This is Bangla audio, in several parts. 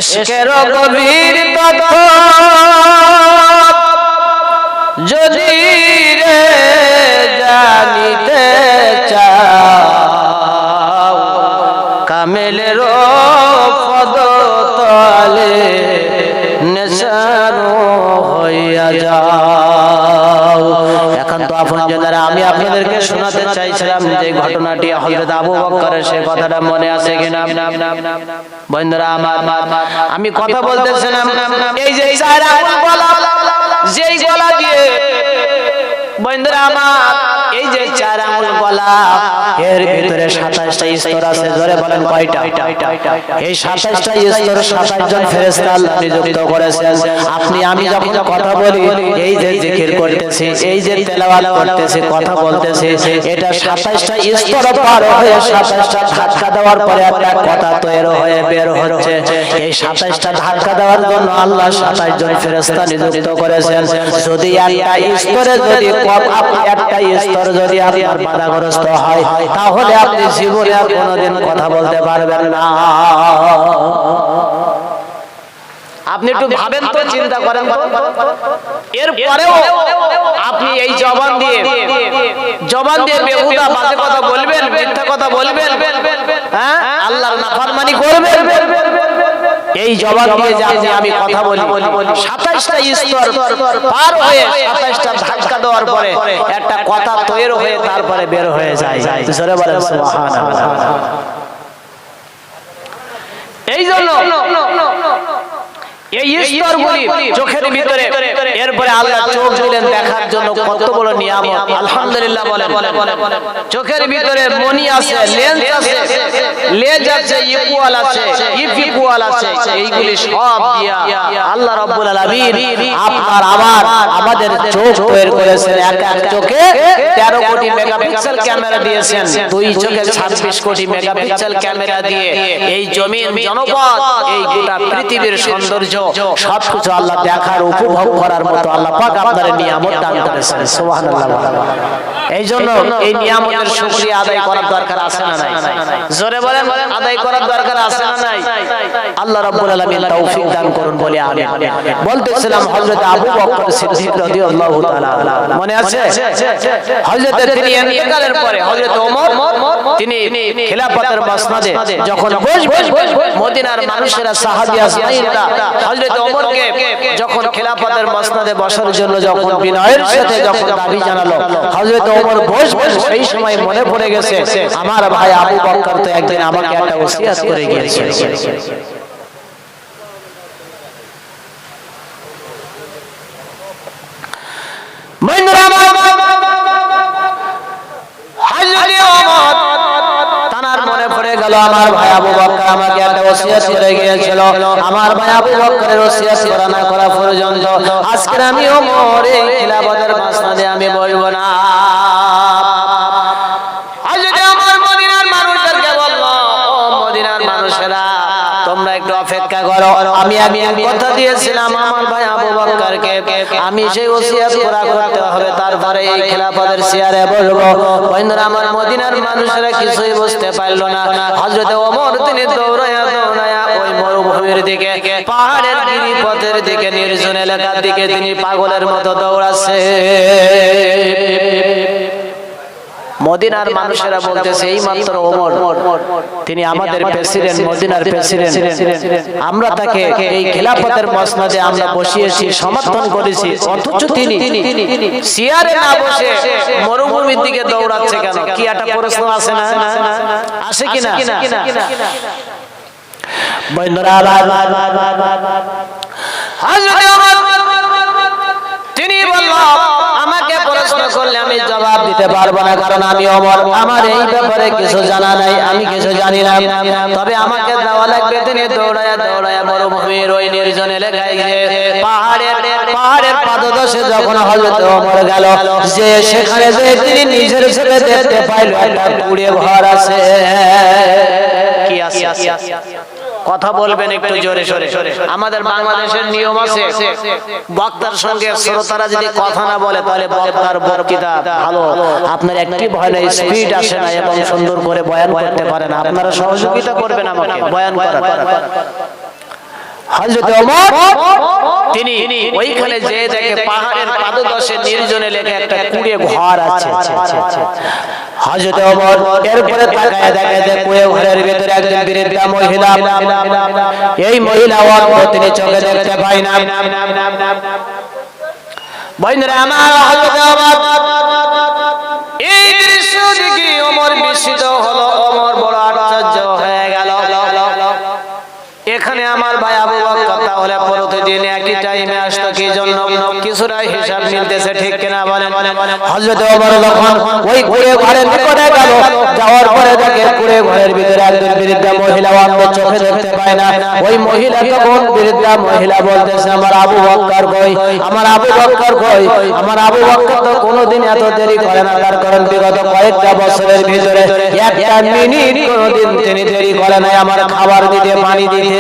ইশকের গভীর তথ্য যদি রে জানিতে চাও কামেলের পদতলে নেশানো হইয়া যাও। এখন তো আপনজনেরা আমি আপনাদেরকে শোনাতে চাইছিলাম যে ঘটনাটি হযরত আবু বকরের, সে কথাটা মনে আছে কিনা? বন্ধুরা আমার, আমি কথা বলতেছিলাম এই যে চার আঙ্গুল গলা, যেই গলা দিয়ে বন্ধুরা আমার এই যে চার আঙ্গুল গলা, এর ভিতরে 27টা স্তর আছে। জোরে বলেন কয়টা? এই 27টা স্তর 27 জন ফেরেশতা আল্লাহ নিযুক্ত করেছেন। আপনি আমি যখন কথা বলি, এই যে জিকির করতেছি, এই যে তেলাওয়াত করতেছি, কথা বলতেছি, এটা 27টা স্তর পার হয়ে 27টা ধাক্কা দেওয়ার পরে একটা কথা তৈরি হয়ে বের হচ্ছে। এই 27টা ধাক্কা দেওয়ার জন্য আল্লাহ 27 জন ফেরেশতা নিযুক্ত করেছেন। যদি একটা স্তরে যদি একটা স্তর যদি আপনার বাধাগ্রস্ত হয়, তাহলে আপনি জীবনে আর কোনোদিন কথা বলতে পারবেন না। আপনি একটু ভাবেন তো, চিন্তা করেন তো। এরপরেও আপনি এই জবান দিয়ে বেহুদা বাজে কথা বলবেন, মিথ্যা কথা বলবেন, হ্যাঁ, আল্লাহর নাফরমানি করবেন। এই জবান দিয়ে যে আমি কথা বলি, 27টা স্তর পার হয়ে 27টা ধাক্কা দেওয়ার পরে একটা কথা তৈরি হয়ে তারপরে বের হয়ে যায়। জোরে বলেন সুবহানাল্লাহ। এই জন্য এই স্তরগুলি চোখের ভিতরে, এরপরে আল্লাহ চোখ দিলেন দেখার জন্য, কত বড় নিয়ামত। আলহামদুলিল্লাহ বলেন। চোখের ভিতরে মনি আছে, লেন্স আছে, লেজ আছে, ইকুয়াল আছে, ইকুয়াল আছে। এইগুলি সব দিয়া আল্লাহ রাব্বুল আলামিন আপনার আমার আমাদের চোখ তৈরি করেছেন। এক এক চোখে 13 কোটি মেগাপিক্সেল ক্যামেরা দিয়েছেন। দুই চোখে 26 কোটি মেগাপিক্সেল ক্যামেরা দিয়ে এই জমিন, জনপদ, এই গোটা পৃথিবীর সৌন্দর্য সবকিছু আল্লাহ দেখার, উপভোগ করার মতো আল্লাহ পাক আপনাদের নিয়ামত দান করেছেন। সুবহানাল্লাহ। এই জন্য এই নিয়ামতের শুকরিয়া আদায় করার দরকার আছে না নাই? জোরে বলেন, আদায় করার দরকার আছে না নাই? আল্লাহ রাব্বুল আলামিন তৌফিক দান করুন বলে আমিন। বলতেছিলাম হযরত আবু বকর সিদ্দিক রাদিয়াল্লাহু তাআলা, মনে আছে? হযরত তিনি ইন্তেকালের পরে হযরত ওমর তিনি খিলাফতের মসনদে যখন মদিনার মানুষেরা, সাহাবী আজমাইনরা হযরত ওমরকে যখন খিলাফতের মসনদে বসার জন্য যখন বিনয়ের সাথে যখন দাবি জানালো, হযরত ওমর বসবেন, সেই সময় মনে পড়ে গেছে আমার ভাই আবু বকর তো একদিন আমাকে একটা ওসিয়ত করে গিয়েছে। আমার ভাই আবু বকর আমাকে একটা ওসিয়ত করে গিয়েছিল। আমার ভাই আবু বকরের ওসিয়ত করা না করা পর্যন্ত আজকে আমি ওমর এই খিলাফতের মসনদে আমি বলবো না। হযরত ওমর মদিনার মানুষদেরকে বলল, ও মদিনার মানুষেরা, তোমরা একটু অপেক্ষা করো। আমি কথা দিয়েছিলাম আমার ভাই আবু বকরকে, আমি সেই ওসিয়ত পুরা করতে হবে, তারপরে এই খিলাফতের চেয়ারে বলবো। বন্ধুরা আমার, মদিনার মানুষেরা কিছুই বুঝতে পারলো না। হযরত ওমর তিনি দৌড়ায়া ওই মরুভূমির দিকে, পাহাড়ের গিরিপথের দিকে, নির্জন এলাকার দিকে তিনি পাগলের মতো দৌড়াচ্ছে। মদিনার মানুষেরা বলতেছে এই মাত্র ওমর তিনি আমাদের প্রেসিডেন্ট, মদিনার প্রেসিডেন্ট, আমরা তাকে এই খিলাফতের মসনদে আমরা বসিয়েছি, সমর্থন করেছি, অথচ তিনি চেয়ারে না বসে মরুভূমির দিকে দৌড়াচ্ছে কেন? কি একটা প্রশ্ন আছে না? আসে কিনা? বন্ধুরা তিনি বলল, আমাকে প্রশ্ন করলে আমি জবাব দিতে পারবো না, কারণ আমি ওমর, আমার এই ব্যাপারে কিছু জানা নাই, আমি কিছু জানি না। তবে আমাকে দেওয়া লাগবে। তিনি দৌড়ায়া মরুভূমির ওই নির্জন এলাকায় গিয়ে পাহাড়ের পাদদেশে যখন হযরত ওমর গেল, যে সেখানে যে তিনি নিজের চোখে দেখতে পাইল একটা কুড়ে ঘর আছে। কি আছে? কথা বলবেন একটু জোরে সোরে। আমাদের বাংলাদেশের নিয়ম আছে, বক্তার সঙ্গে শ্রোতারা যদি কথা না বলে তাহলে বক্তার বক্তৃতা ভালো, আপনার অ্যাক্টিভ হয় না, স্পিড আসে না এবং সুন্দর করে বয়ান করতে পারে না। আপনারা সহযোগিতা করবেন আমাকে বয়ান করার। হযরত ওমর তিনি ওইখানে যে দেখে পাহাড়ের পাদদেশে নির্জনে লেখা একটা কুঁড়ে ঘর আছে। হযরত ওমর এরপরে তাকায় দেখে যে কুঁড়ে ঘরের ভিতরে একজন বৃদ্ধা মহিলা, এই মহিলা অন্ধ, তিনি চোখে দেখতে পায় না। বন্ধুরা আমার, হযরত ওমর এই দৃশ্য দেখে ওমর বিস্মিত হলো, ওমর বড় আশ্চর্য হয়ে গেল। এখানে আমার ভাই আবু বকর তাহলে প্রতিদিন একই টাইমে আসতো কি জন্য? কিছুটা হিসাব মিলতেছে, ঠিক কিনা বলেন? হযরত ওমর যখন ওই কুঁড়ে ঘরের নিকটে গেল, যাওয়ার পরে দেখে কুঁড়ে ঘরের ভিতরে একজন বৃদ্ধা মহিলা, অন্ধ, চোখে দেখতে পায় না। ওই মহিলা তখন বৃদ্ধা মহিলা বলতেছে, আমার আবু বকর কই, আমার আবু বকর কই? আমার আবু বকর তো কোনোদিন এত দেরি করে না, তার কারণ বিগত কয়েকটা বছরের ভিতরে একটা মিনিট কোনোদিন তিনি দেরি করে নাই আমার খাবার দিতে, পানি দিতে।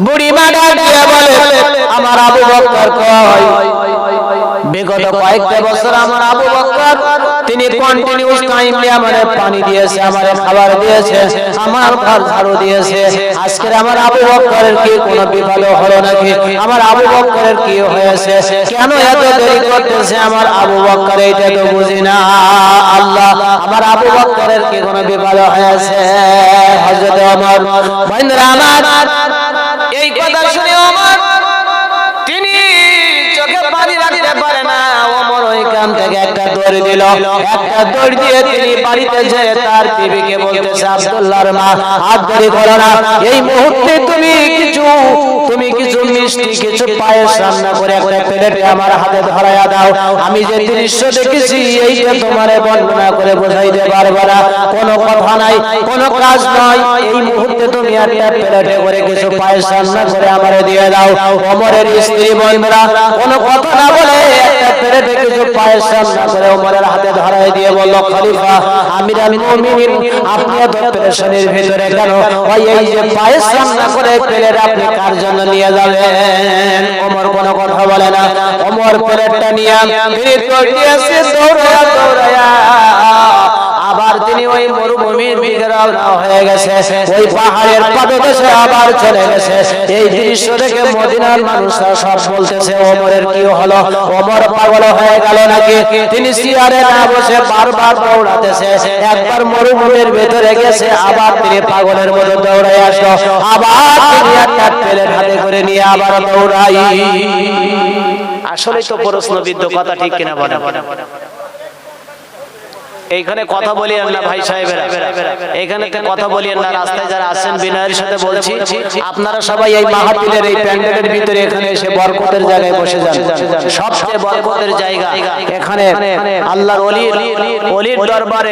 বুড়ি মারা দিয়ে বলে, আমার আবু বকর কই? বিগত কয়েকটা বছর আমার আবু বকর তিনি কন্টিনিউস টাইমলি আমারে পানি দিয়েছে, আমারে খাবার দিয়েছে, আমার ঘর ঝাড়ু দিয়েছে। আজকে আমার আবু বকরের কি কোনো বিপদ হলো নাকি? আমার আবু বকরের কি হয়েছে? কেন এত দেরি করতেছে আমার আবু বকর? এইটা তো বুঝি না। আল্লাহ, আমার আবু বকরের কি কোনো বিপদ হয়েছে? হযরত ওমর, বন্ধুরা আমার, এই কথা শুনে ওমর তিনি চোখে পানি রাখতে পারে না। ওমর ওইখান থেকে একটা দড়ি দিল, একটা দড়ি দিয়ে তিনি বাড়িতে যেয়ে তার বিবিকে বলতেছে, আব্দুল্লাহর মা, হাত ধরে করো না, এই মুহূর্তে তুমি কিছু মিষ্টি, কিছু পায়েস রান্না করে একটা প্লেটে আমার হাতে ধরাইয়া দাও। আমি যে দৃশ্য দেখেছি এইটা তোমারে বর্ণনা করে বোঝাইতে পারবো না, কোনো কথা নাই, কোনো কাজ নয়। এই মুহূর্তে তুমি একটা প্লেটে করে কিছু পায়েস রান্না করে আমারে দিয়ে দাও। ওমরের স্ত্রী বন্ধুরা কোনো কথা না বলে একটা প্লেটে কিছু পায়েস রান্না করে ওমরের হাতে ধরাই দিয়ে বলল, খলিফা আমিরুল মুমিনিন, আপনি এত পেরেশানির ভিতরে কেন? ওই এই যে পায়েস রান্না করে প্লেট আপনি কার জন্য নিয়ে যাবেন? ওমর কোনো কথা বলে না। ওমর প্লেটটা নিয়ে তিনি দৌড়িয়েছে, দৌড়ায়া আবার তিনি ওই মরুভূমির দিকে রওনা হয়ে গেছে, ওই পাহাড়ের পাদদেশে আবার চলে গেছে। এই দৃশ্য দেখে মদিনার মানুষরা সব বলতেছে, ওমরের কি হলো? ওমর পাগল হয়ে গেল নাকি? তিনি চেয়ারে না বসে বারবার দৌড়াতেছে। একবার মরুভূমির ভেতরে গেছে, আবার তিনি পাগলের মতো দৌড়াই আসলো, আবার তিনি একটা প্লেট হাতে করে নিয়ে আবার দৌড়াই। আসলে তো প্রশ্নবিদ্ধ কথা, ঠিক কিনা বলেন? এইখানে কথা বলিয়েন না ভাই সাহেবেরা, এখানে কথা বলিয়েন না। রাস্তায় যারা আছেন বিনয়ের সাথে বলছি, আপনারা সবাই এই মাহফিলের এই প্যান্ডেলের ভিতরে এখানে এসে বরকতের জায়গায় বসে যান। সবচেয়ে বরকতের জায়গা এখানে, আল্লাহর ওলির দরবারে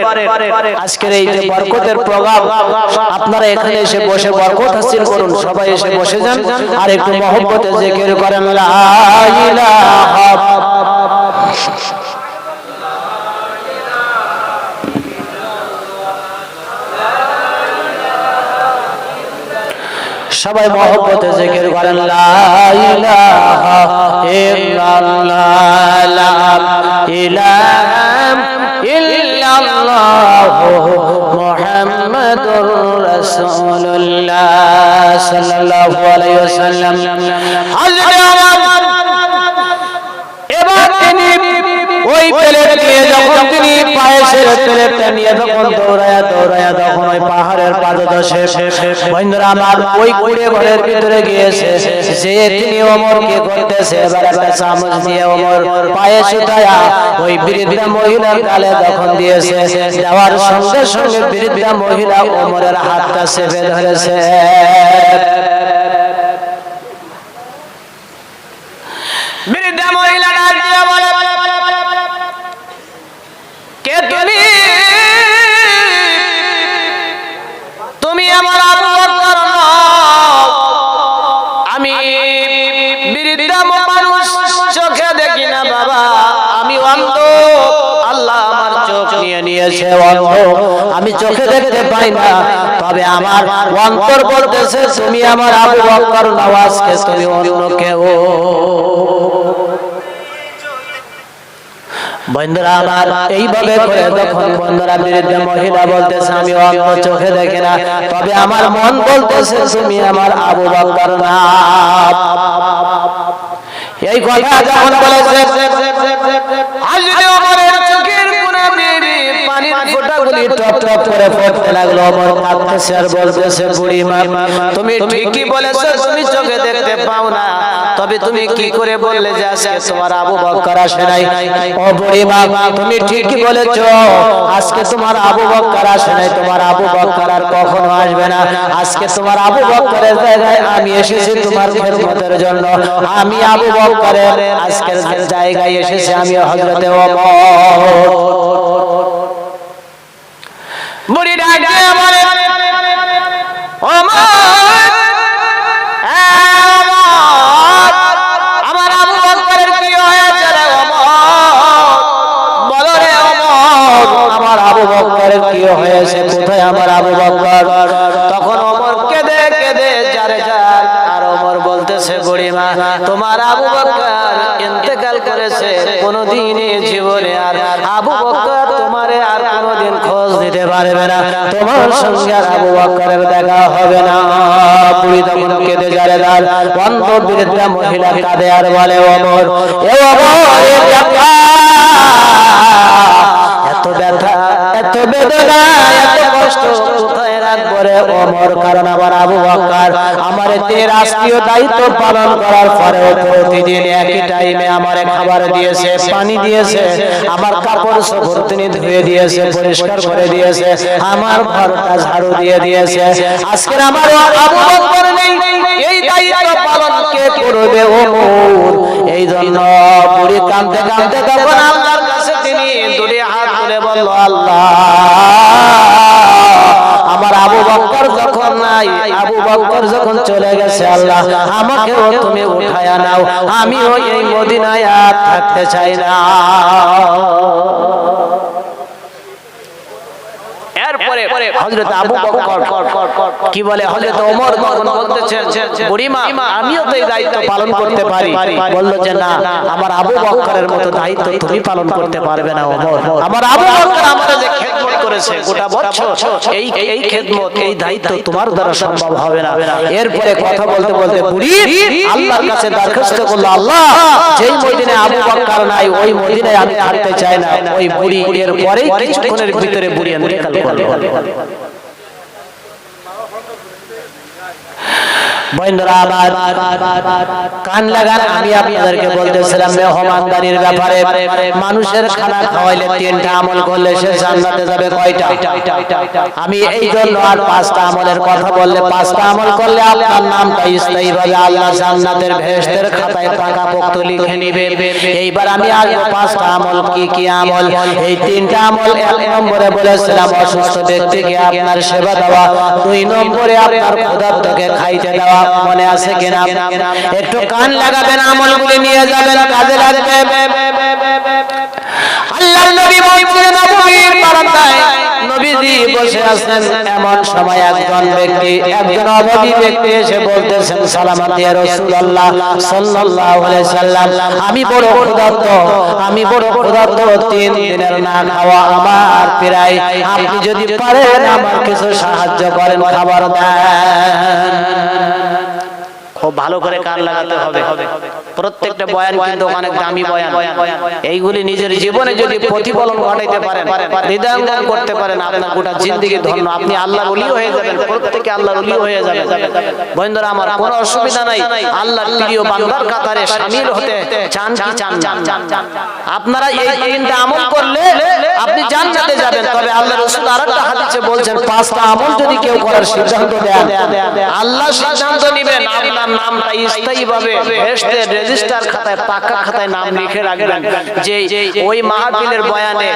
আজকের এই যে বরকতের প্রোগ্রাম, আপনারা এখানে এসে বসে বরকত হাসিল করুন। সবাই এসে বসে যান আর একটু মহব্বতে জিকির করেন, লা ইলাহা। সবাই মহব্বতে জিকির করেন, লা ইলাহা ইল্লাল্লাহ, লা ইলাহা ইল্লাল্লাহ, মুহাম্মাদুর রাসূলুল্লাহ সাল্লাল্লাহু আলাইহি ওয়াসাল্লাম। এবার তিনি ওই প্লেট নিয়ে যখন তিনি পায়েসের প্লেটটা নিয়ে যখন দৌড়ায়া তখন ওই পাহাড়ের পাদদেশে বন্ধুরা আমার ওই কুঁড়ে ঘরের ভিতরে গিয়েছে, যে তিনি ওমরকে করতেছে। এবার একটা চামচ দিয়ে ওমর পায়েস উঠায়া ওই বৃদ্ধা মহিলার গালে যখন দিয়েছে, দেওয়ার সঙ্গে সঙ্গে বৃদ্ধা মহিলা ওমরের হাতটা চেপে ধরেছে। বৃদ্ধা মহিলা ডাক দিয়ে বলে, কে তুমি? তুমি আমার আবু বকর নও। আমি বৃদ্ধা মানুষ, চোখে দেখি না বাবা, আমি অন্ধ। আল্লাহ আমার চোখ নিয়ে নিয়েছে, অন্ধ, আমি চোখে দেখতে পাই না। তবে আমার অন্তর বলতেছে তুমি আমার আবু বকর নও, আজকে তুমি অন্য কেউ। বন্ধুরা আমার এইভাবে করে যখন বন্ধুরা বিরুদ্ধে মহিলা বলতেছে আমি অন্ধ চোখে দেখি না, তবে আমার মন বলতেছে তুমি আমার আবু বকর না। এই কথা যখন বলেছে হযরত ওমরের চোখের কোণা দিয়ে পানির ফোঁটাগুলি টপ টপ করে পড়তে লাগলো। ওমর কাঁদতেছে আর বলতেছে বুড়িমা তুমি ঠিকই বলেছো, তুমি চোখে দেখতে পাও না, তবে তুমি কি করে বললে যে আজকে তোমার আবু বকর আসে নাই? ও বুড়িমা তুমি ঠিকই বলেছো, আজকে তোমার আবু বকর আসে নাই, তোমার আবু বকর আর কখনো আসবে না। আজকে তোমার আবু বকরের জায়গায় আমি এসেছি তোমার খেদমতের জন্য। আমি আবু বকরের আজকের জায়গায় এসেছি আমি হযরত ওমর। বুড়ি ডাকে আমারে ওমর, আমার আবু বকরের কি হয়েছে রে ওমর? বলো রে ওমর, আমার আবু বকরের কি হয়েছে? কোথায় আমার আবু বকর? তখন ওমর কেঁদে কেঁদে যারে যায় আর ওমর বলতেছে বুড়িমা তোমার আবু বকর ইন্তেকাল করেছে, কোনদিনই জীবনে আর আবু বকর তোমারে আর কোনদিন খোঁজ দিতে পারবে না, তোমার সঙ্গে আর আবু বকরের দেখা হবে না। বুড়ি তখন কেঁদে যারে যায়, অন্ধ বৃদ্ধা মহিলা কাঁদে আর বলে ওমর এ ওমর এ ব্যথা, এত ব্যথা, এত বেদনা, এত কষ্ট কোথায় রাখবো রে ওমর? কারণ আমার আবু বকর আমার এতে রাষ্ট্রীয় দায়িত্ব পালন করার পরেও প্রতিদিন একই টাইমে আমারে খাবার দিয়েছে, পানি দিয়েছে, আমার কাপড় চোপড় তিনি ধুয়ে দিয়েছে, পরিষ্কার করে দিয়েছে, আমার ঘরটা ঝাড়ু দিয়ে দিয়েছে। আজকে আমার আবু বকর নেই, এই দায়িত্ব পালন কে করবে ওমর? এই জন্য বুড়ি কাঁদতে কাঁদতে তখন আল্লাহর কাছে তিনি দুটি হাত তুলে বলল আল্লাহ আমার আবু বকর যখন নাই, আবু বকর যখন চলে গেছে আল্লাহ আমাকেও তুমি উঠায়া নাও, আমিও এই মদিনায় আর থাকতে চাই না। এরপরে হযরত আবু বকর কি বলে, হযরত ওমর তখন বলতেছেন বুড়িমা আমিও তো এই দায়িত্ব পালন করতে পারি। বলল যে না, আমার আবু বকরের মতো দায়িত্ব তুমি পালন করতে পারবে না ওমর। আমার আবু বকর আমাকে যে খেদমত করেছে গোটা বছর, এই খেদমত, এই দায়িত্ব তোমার দ্বারা সম্ভব হবে না। এরপরে কথা বলতে বলতে বুড়ি আল্লাহর কাছে দরখাস্ত করলো আল্লাহ যেই মদিনায় আবু বকর নাই ওই মদিনায় আমি থাকতে চাই না। ওই বুড়ি এর পরে কিছুক্ষণের ভিতরে বুড়ি ইন্তেকাল করলো। বন্ধুরা কান লাগান, আমি আপনাদেরকে বলতেছিলাম মেহমানদারির ব্যাপারে। মানুষের খানা খাওয়াইলে 3টা আমল করলে সে জান্নাতে যাবে কয়টা? আমি এই জন্য আর 5টা আমলের কথা বললে 5টা আমল করলে আপনার নামটা স্থায়ীভাবে আল্লাহ জান্নাতের বেহেশতের খাতায় পাকাপোক্ত লিখে নিবে। এইবার আমি আসবো 5টা আমল। কি কি আমল? এই 3টা আমল। 1 নম্বরে বলেছিলাম অসুস্থ ব্যক্তিকে আপনার সেবা দেওয়া, 2 নম্বরে আপনার ক্ষুধার্তকে খাইতে দেওয়া। মনে আছে কিনা? একটু কান লাগাবেন, আমলগুলি নিয়ে যাবেন, কাজে লাগবে। আল্লাহর নবী মসজিদে নববীর বারান্দায় নবীজি বসে আছেন। এমন সময় একজন ব্যক্তি, একজন অভাবী ব্যক্তি এসে বলতেছেন সালামাত ইয়া রাসূলুল্লাহ সাল্লাল্লাহু আলাইহি সাল্লাম, আমি বড় ক্ষুধার্ত, আমি বড় ক্ষুধার্ত, 3 দিনের না খাওয়া আমার প্রায়, আপনি যদি পারেন আমার কিছু সাহায্য করেন, খাবার দেন। খুব ভালো করে কান লাগাতে হবে। প্রত্যেকটা বয়ান কিন্তু অনেক দামি বয়ান। এইগুলি নিজের জীবনে যদি প্রতিফলন ঘটাইতে পারেন, হৃদয়ঙ্গম করতে পারেন, আপনার গোটা জিন্দেগি ধন্য। আপনি আল্লাহর ওলি হয়ে যাবেন, প্রত্যেকে আল্লাহর ওলি হয়ে যাবে। বন্ধুরা আমার কোনো অসুবিধা নাই, আল্লাহর প্রিয় বান্দার কাতারে শামিল হতে চান কি চান না? আপনারা এই 3টা আমল করলে আপনি জান্নাতে যাবেন। তবে আল্লাহ রাসূল আরেকটা হাদিসে বলছেন 5টা আমল যদি কেউ করার সিদ্ধান্ত দেন, আল্লাহ সিদ্ধান্ত নেবেন আপনার নামটা স্থায়ীভাবে বেহেশতের রেজিস্টার খাতায়, পাকা খাতায় নাম লিখে রাখবেন যে ওই মাহফিলের বয়ানে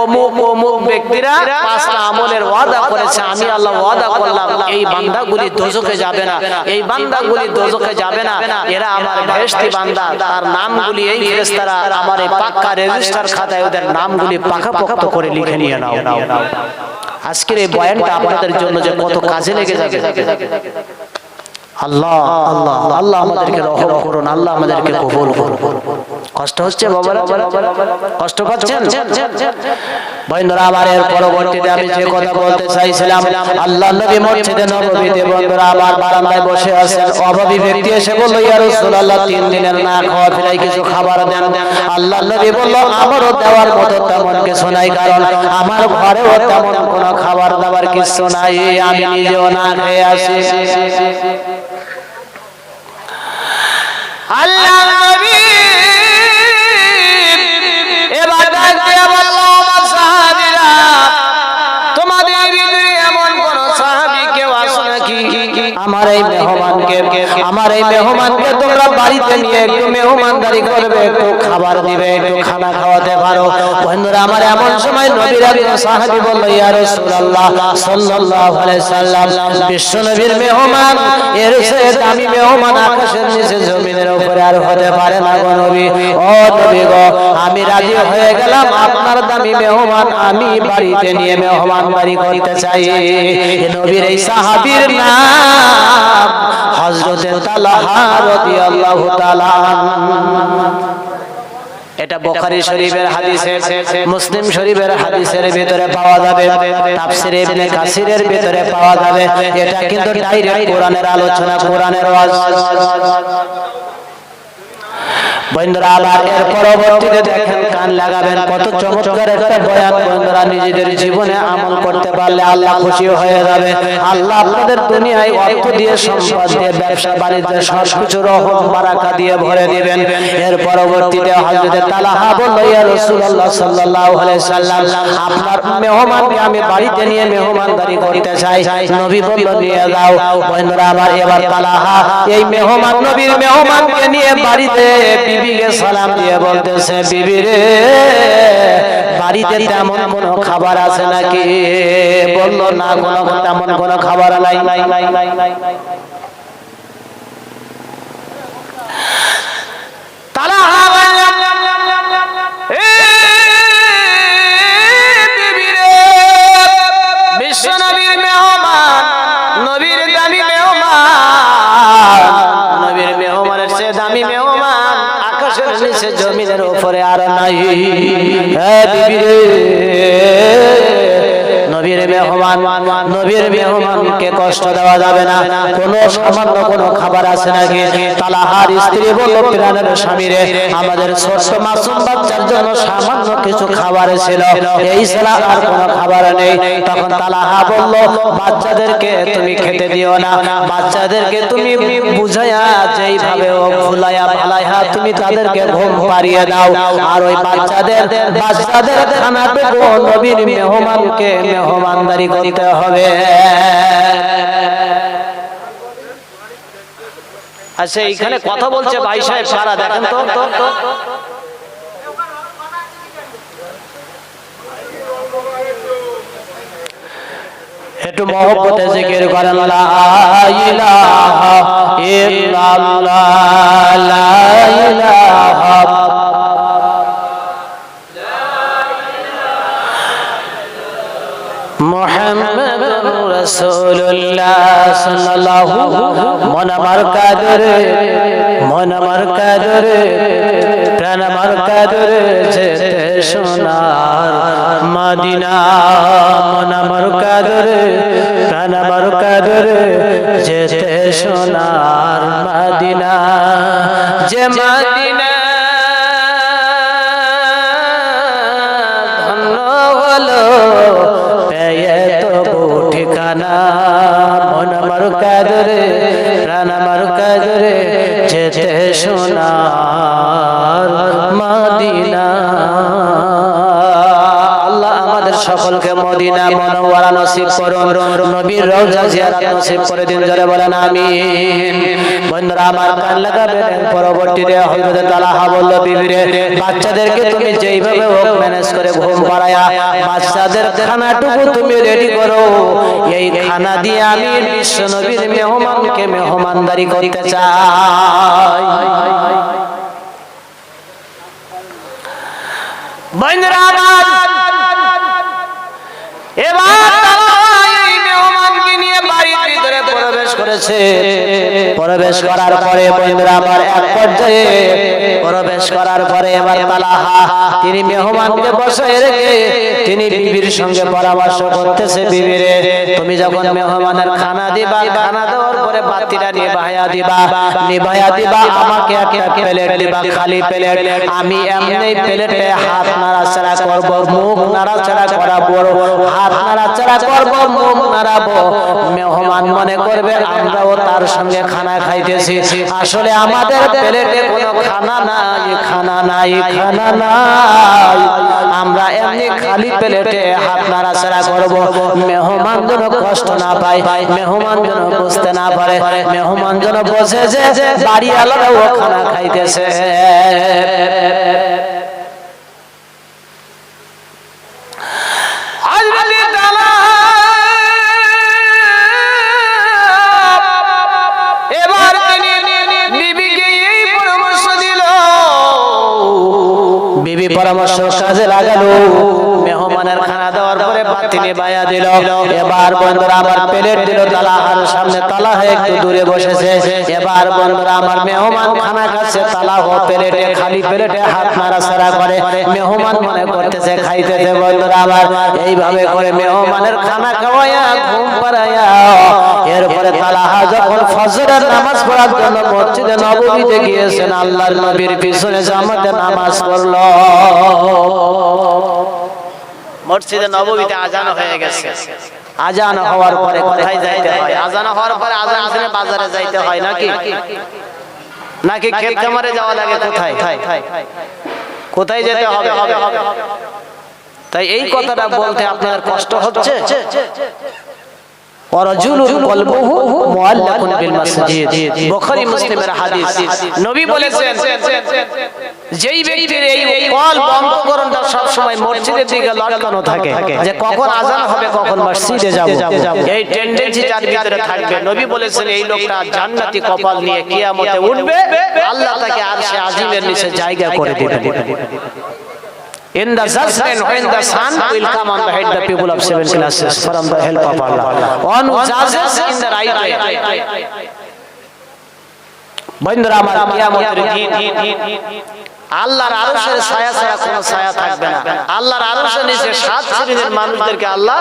অমুক অমুক ব্যক্তিরা 5টা আমলের ওয়াদা করেছে। আমি আল্লাহ ওয়াদা করলাম এই বান্দাগুলি দোজখে যাবে না, এই বান্দাগুলি দোজখে যাবে না, এরা আমার বেহেশতি বান্দা। তার নামগুলি এই ফেরেশতারা আমার এই পাকা রেজিস্টার খাতায় ওদের নামগুলি পাকাপোক্ত করে লিখে নিয়ে নাও। আজকের এই বয়ানটা আপনাদের জন্য যে কত কাজে লেগে যাবে আল্লাহ আল্লাহ আল্লাহ আমাদেরকে রহম করুন, আল্লাহ আমাদেরকে কবুল করুন। কষ্ট হচ্ছে বাবারা, কষ্ট পাচ্ছেন বন্ধুরা আমার। এর পরবর্তীতে আমি যে কথা বলতে চাইছিলাম, আল্লাহ নবী মসজিদে নববীতে বন্ধুরা আমার বারান্দায় বসে আছেন। অভাবী ব্যক্তি এসে বলল, ইয়া রাসূলুল্লাহ 3 দিনের না খাওয়া ফেরাই কিছু খাবার দেন। আল্লাহ নবী বলল, আমারও দেওয়ার মতো তেমন কিছু নাই, কারণ আমার ঘরেও তেমন কোনো খাবার দাবার কিছু নাই, আমি নিজেও না খেয়ে আছি। আল্লাহ নবী এবার ডাক দিয়ে বলল, আমার সাহাবীরা, তোমাদের ভিতরে এমন কোন সাহাবী কেউ আছে নাকি আমার এই মেহমানকে তোমরা বাড়িতে নিয়ে একটু মেহমানদারি করবে, একটু খাবার দিবে, একটু খানা খাওয়াতে পারো। বন্ধুরা আমার এমন সময় নবীর একজন সাহাবী বলল, ইয়া রাসূলুল্লাহ সাল্লাল্লাহু আলাইহি সাল্লাম, বিশ্ব নবীর মেহমান, এর চেয়ে দামি মেহমান আকাশের নিচে জমিনের উপরে আর হতে পারে না গো নবী। ও নবী গো, আমি রাজি হয়ে গেলাম, আপনার দামি মেহমান আমি বাড়িতে নিয়ে মেহমানদারি করতে চাই। নবীর এই সাহাবীর নাম হযরত তালহা রাদিয়াল্লাহু তাআলা। এটা বুখারী শরীফের হাদিসে, মুসলিম শরীফের হাদিসের ভিতরে পাওয়া যাবে, তাফসীর ইবনে কাসিরের ভিতরে পাওয়া যাবে। এটা কিন্তু ডাইরেক্ট কোরআনের আলোচনা, কোরআনের ওয়াজ। বন্ধুরা আবার এর পরবর্তীতে দেখেন, কান লাগাবেন, কত চমৎকার একটা বয়ান। বন্ধুরা নিজেদের জীবনে আমল করতে পারলে আল্লাহ খুশি হয়ে যাবে। আল্লাহ আপনাদের দুনিয়ায় অর্থ দিয়ে, সম্পদ দিয়ে, ব্যবসা বাণিজ্যে সবকিছু রহমত বারাকা দিয়ে ভরে দিবেন। এর পরবর্তীতে হযরত তালহা বলল, ইয়া রাসূলুল্লাহ সাল্লাল্লাহু আলাইহি সাল্লাম, আপনার মেহমানকে আমি বাড়িতে নিয়ে মেহমানদারি করতে চাই। নবী বলল, নিয়ে যাও। বন্ধুরা আমার এবার তালহা এই মেহমান, নবীর মেহমানকে নিয়ে বাড়িতে বিবিকে সালাম দিয়ে বলতেছে, বিবি রে, বাড়িতে তেমন কোনো খাবার আছে নাকি? বলল, না, তেমন কোনো খাবার নাই। তালহা বলল, বিবি রে, বিশ্ব নবীর মেহমান, নবীর দামি মেহমান, নবীর মেহমানের চেয়ে দামি মেহমান আকাশের নিচে জমিনের উপরে আর নাই। হ্যাঁ বিবি রে, নবীর মেহমানকে কষ্ট দেওয়া যাবে না। কোন সামান্য কোন খাবার আছে নাকি? তালহার স্ত্রী বলল, প্রাণের স্বামী রে, আমাদের ছোট্ট মাসুম বাচ্চার জন্য সামান্য কিছু খাবার ছিল, এই ছাড়া আর কোনো খাবার নেই। তখন তালহা বলল, বাচ্চাদেরকে তুমি খেতে দিও না, বাচ্চাদেরকে তুমি বুঝাইয়া যেইভাবে ও ভুলাইয়া ভালাইয়া তুমি তাদেরকে ঘুম পাড়িয়ে দাও। আর ওই বাচ্চাদের খানাটুকু নবীর মেহমানকে মেহমানদারি করতে হবে। আচ্ছা, এইখানে কথা বলছে ভাই সাহেব সারা, দেখেন তো একটু মহব্বতে জিকির করেন, লা ইলাহা ইল্লাল্লাহ, লা ইলাহা মুহাম্মাদুর রাসূলুল্লাহ সাল্লাল্লাহু। মন আমার কাদরে, মন আমার কাদরে, প্রাণ আমার কাদরে, যেতে সোনার মদিনা। মন আমার কাদরে, প্রাণ আমার কাদরে, যেতে সোনার মদিনা। যে মদিনা ধন্য হলো পেয়ে তবু ঠিকানা। মন আমার কাদরে, প্রাণ আমার কাদরে, যেতে সোনার মদিনা। আল্লাহ আমাদের সকলকে মদিনা মুনাওয়ারা নসিব করুন, নবীর রওজা জিয়ারত নসিব করে দিন। জোরে বলেন আমিন। বন্ধুরা আমার কান লাগাবেন। পরবর্তীতে হযরত তালহা বলল, বিবি রে, বাচ্চাদেরকে তুমি যেইভাবে হোক ম্যানেজ করে ঘুম পাড়ায়া বাচ্চাদের খানাটুকু তুমি রেডি করো। এই খানা দিয়ে আমি বিশ্ব নবীর মেহমানকে মেহমানদারি করতে চাই। বন্ধুরা এবার এই মেহমানকে নিয়ে বাড়ির ভিতরে প্রবেশ করে করেছে। প্রবেশ করার পরে বন্ধুরা আমার এক পর্যায়ে প্রবেশ করার পরে এবার তালহা তিনি মেহমানকে বসায় রেখে তিনি বিবির সঙ্গে পরামর্শ করতেছে, বিবিরে তুমি যখন মেহমানের খানা দিবা, খানা দেওয়ার পরে বাতিটা নিভায়া দিবা, আমাকে একটা প্লেট দিবা, খালি প্লেট। আমি এমনি প্লেটে হাত নাড়াচাড়া করব, মুখ নাড়াচাড়া করাবো, হাত নাড়াচাড়া করব, মুখ নাড়াবো। মেহমান মনে করবে আমরাও তার সঙ্গে খানা খাইতেছি। আসলে আমাদের প্লেটে কোনো খানা নাই। আমরা এমনি খালি প্লেটে হাত নাড়াচাড়া করব, মেহমান যেন কষ্ট না পায়, মেহমান যেন বুঝতে না পারে, মেহমান যেন বোঝে যে বাড়ি আলাদাও খানা খাইতেছে। এবার তিনি বিবিকে এই পরামর্শ দিল, বিবি পরামর্শ কাজে লাগালো। মেহমানের খানা দেওয়ার পরে বাতি নিভায়া দিল। এবার বন্ধুরা আমার প্লেট দিল তালহার সামনে। তালহা একটু দূরে বসেছে। এবার বন্ধুরা আমার মেহমান খানা খাচ্ছে, তালহা প্লেটে খালি প্লেটে হাত নাড়াচাড়া করে। মেহমান মনে করতেছে খাইতেছে। বন্ধুরা আমার এইভাবে করে মেহমানের খানা খাওয়ায়া ঘুম পাড়ায়া এরপরে তালহা যখন ফজরের নামাজ পড়ার জন্য মসজিদে নববীতে গিয়েছেন, আল্লাহর নবীর পিছনে জামাতে নামাজ পড়লো। মসজিদে নববীতে আজান হয়ে গেছে। আজান হওয়ার পরে কোথায় যাইতে হয়? আজান হওয়ার পরে আজান শুনে বাজারে যাইতে হয় নাকি ক্ষেত খামারে যাওয়া লাগে? কোথায় যেতে হবে? তাই এই কথাটা বলতে আপনাদের কষ্ট হচ্ছে। বুখারী মুসলিমের হাদিস। নবী বলেছেন যেই ব্যক্তির এই কল অন্তঃকরণটা সব সময় মসজিদের দিকে লটকানো থাকে, যে কখন আযান হবে, কখন মসজিদে যাব, এই টেন্ডেন্সি যার ভিতরে থাকবে, নবী বলেছেন এই লোকটা জান্নাতি কপাল নিয়ে কিয়ামতে উঠবে, আল্লাহ তাকে আরশে আজিমের নিচে জায়গা করে দিবেন। In the judgment, when the sun will come on the head, the people of seven classes from the help of Allah. One who judges in the right way. বন্ধুরা আমার কিয়ামতের দিন আল্লাহর আরশের ছায়া ছায়া কোনো ছায়া থাকবে না। আল্লাহর আরশের নিচে 7 শ্রেণীর মানুষদেরকে আল্লাহ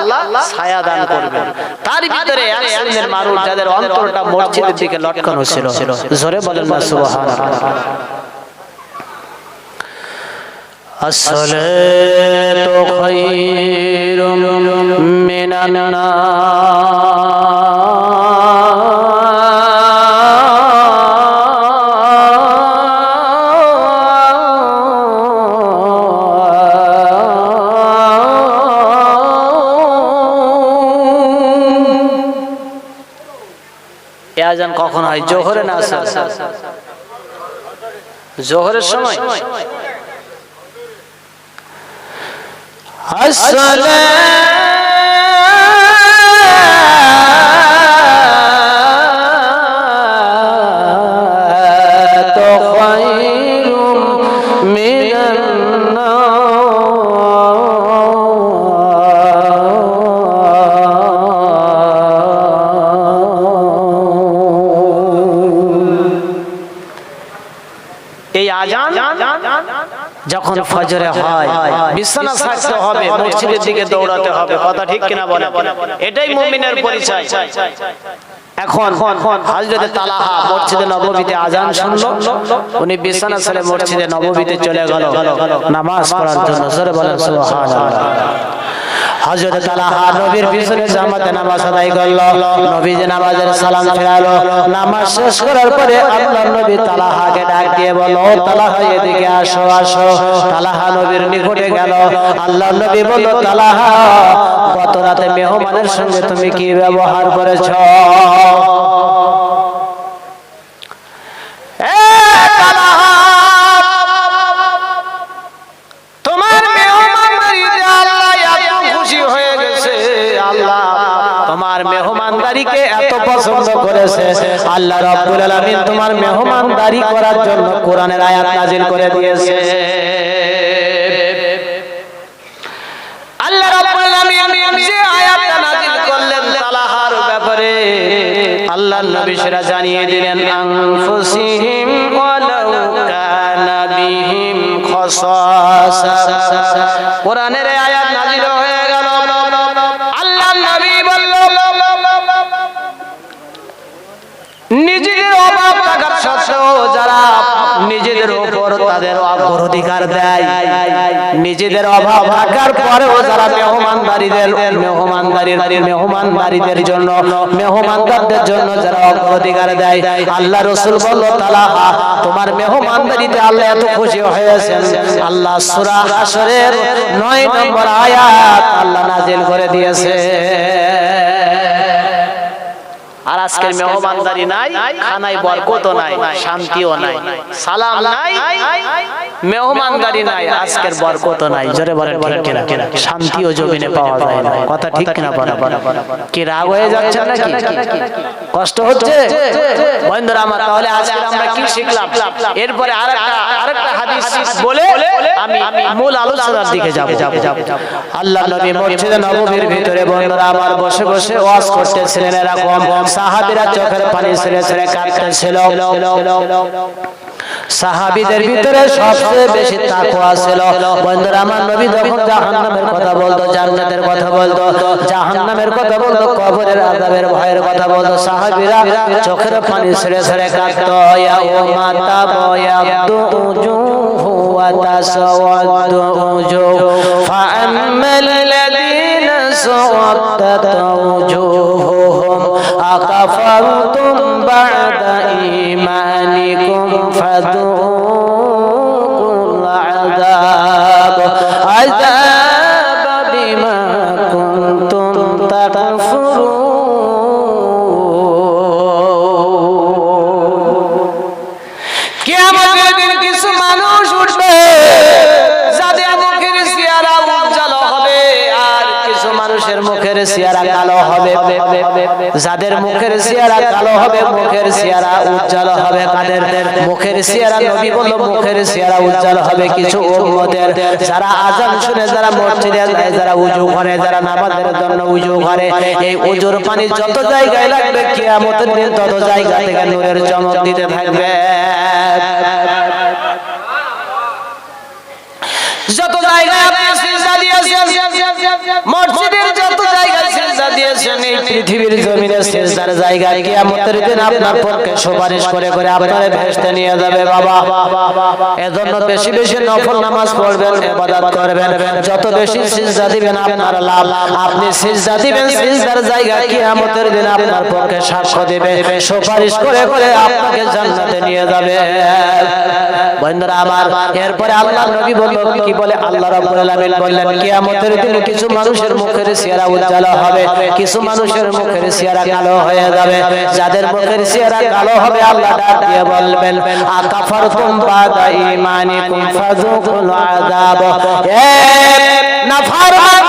ছায়া দান করবেন। তার ভিতরে এক শ্রেণীর মানুষ যাদের অন্তরটা মসজিদের দিকে লটকানো ছিল। জোরে বলেন না সুবহানাল্লাহ। الصلاة خير من এই আযান কখন হয়? জোহরে না আসর? জোহরের সময়। الصلاة خير من النوم। এই আযান যখন ফজরে হয় বিছানা ছাড়তে হবে, মসজিদের দিকে দৌড়াতে হবে। কথা ঠিক কিনা বলেন? এটাই মুমিনের পরিচয়। এখন হযরত তালহা মসজিদে নববীতে আযান শুনলো, উনি বিছানা ছেড়ে মসজিদে নববীতে চলে গেল নামাজ পড়ার জন্য। জোরে বলেন সুবহানাল্লাহ। হযরত তালহা নবীর পিছনে জামাতে নামাজ আদায় করলো। নবীজি নামাজের সালাম ফেরালো। নামাজ শেষ করার পরে আল্লাহর নবী তালহাকে ডাক দিয়ে বলল, তালহা এদিকে আসো আসো। তালহা নবীর নিকটে গেল। আল্লাহর নবী বলল, তালহা গত রাতে মেহমানের সঙ্গে তুমি কি ব্যবহার করেছো? তোমার মেহমানদারিকে এত পছন্দ করেছে, আল্লাহ রাব্বুল আলামিন তোমার মেহমানদারি করার জন্য কোরআনের আয়াত নাযিল করে দিয়েছে। আল্লাহ রাব্বুল আলামিন যে আয়াতটা নাযিল করলেন তালহার ব্যাপারে, আল্লাহ আল্লাহর নবী সেটা জানিয়ে দিলেন আনফুসিহিম ওয়ালাউ কানা বিহিম খাসাসা। কোরআনের এই আয়াত নাযিল হয়ে গেল, আল্লাহর নবী বলল নিজেদের অভাব থাকার সত্ত্বেও যারা নিজেদের উপর তাদের অগ্রাধিকার দেয়, নিজেদের অভাব থাকার পরেও যারা মেহমানদারিদের জন্য মেহমানদারদের জন্য যারা অগ্রাধিকার দেয়, আল্লাহ রাসূল বলল তাআলা তোমার মেহমানদারিতে আল্লাহ এত খুশি হয়েছেন, আল্লাহ সূরা হাশরের 9 নম্বর আয়াত আল্লাহ নাযিল করে দিয়েছে। আর আজকের মেহমানদারি নাই, খানায় বরকত নাই, শান্তিও নাই, সালাম নাই, মেহমানদারি নাই, আজকের বরকত নাই। জোরে বলেন ঠিক কিনা? শান্তিও জমিনে পাওয়া যায় না। কথা ঠিক কিনা বলেন? কি রাগ হয়ে যাচ্ছে নাকি? কষ্ট হচ্ছে বন্ধুরা আমার? তাহলে আজকে আমরা কি শিখলাম? এরপরে আরেকটা হাদিস বলে আমি মূল আলোচনার দিকে যাব। আল্লাহর নবী মসজিদে নববীর ভিতরে বন্ধুরা আমার বসে বসে ওয়াজ করতেছিলেন, এরকম সাহাবীরা চোখের পানি ছেড়ে ছেড়ে কাঁদতেছিল। সাহাবীদের ভিতরে সবচেয়ে বেশি তাকওয়া ছিল বন্ধুরা আমার। নবী যখন জাহান্নামের কথা বলতো, জান্নাতের কথা বলতো, জাহান্নামের কথা বলতো, কবরের আযাবের ভয়ের কথা বলতো, সাহাবীরা চোখের পানি ছেড়ে ছেড়ে কাঁদতো। ইয়া উম্মাতা বায়াদু উজুহু ওয়া তাসাওয়াদু উজুহ ফাআম্মাল লাযীনা সাওয়াদ্দাত উজুহুহুম আকাফারতুম বা'দা ঈমানিকুম ফাযুকুল আযাব বিমা কুনতুম তাকফুরুন। কিয়ামতের দিন কিছু মানুষ উঠবে যাদের মুখের চেহারা উজ্জ্বল হবে, আর কিছু মানুষের মুখের চেহারা কালো হবে। যাদের মুখের চেহারা কালো হবে, মুখের চেহারা উজ্জ্বল হবে কাদের? মুখের চেহারা নবী বলল মুখের চেহারা উজ্জ্বল হবে কিছু উম্মতের যারা আযান শুনে, যারা মসজিদে যায়, যারা ওযু করে, যারা নামাজের জন্য ওযু করে, এই ওযুর পানি যত জায়গায় লাগবে কিয়ামতের দিন তত জায়গা থেকে নূরের চমক দিতে থাকবে। যত জায়গায় আপনি সিজদা দিয়েছেন, মসজিদের যত জায়গায় সিজদা দিয়েছেন, এই পৃথিবীর জমিনে সিজদার জায়গা কিয়ামতের দিন আপনার পক্ষে সুপারিশ করে করে আপনারে বেহেশতে নিয়ে যাবে বাবা। এজন্য বেশি বেশি নফল নামাজ পড়বেন, ইবাদত করবেন, যত বেশি সিজদা দিবেন আপনার লাভ। আপনি সিজদা দিবেন, সিজদার জায়গা কিয়ামতের দিন আপনার পক্ষে সাক্ষ্য দিবে, সুপারিশ করে করে আপনাকে জান্নাতে নিয়ে যাবে বন্ধুরা আমার। এরপরে আল্লাহর নবী বলল কি বলে? আল্লাহ রাব্বুল আলামিন বললেন কিয়ামতের দিন কিছু মানুষের মুখের চেহারা উজ্জ্বল হবে, কিছু মানুষের মুখের চেহারা কালো হয়ে যাবে। যাদের মুখের চেহারা কালো হবে আল্লাহ ডাক দিয়ে বলবেন আকাফারতুম বাদা ঈমানিকুম ফাযুকুল আযাব। এ নাফরমান,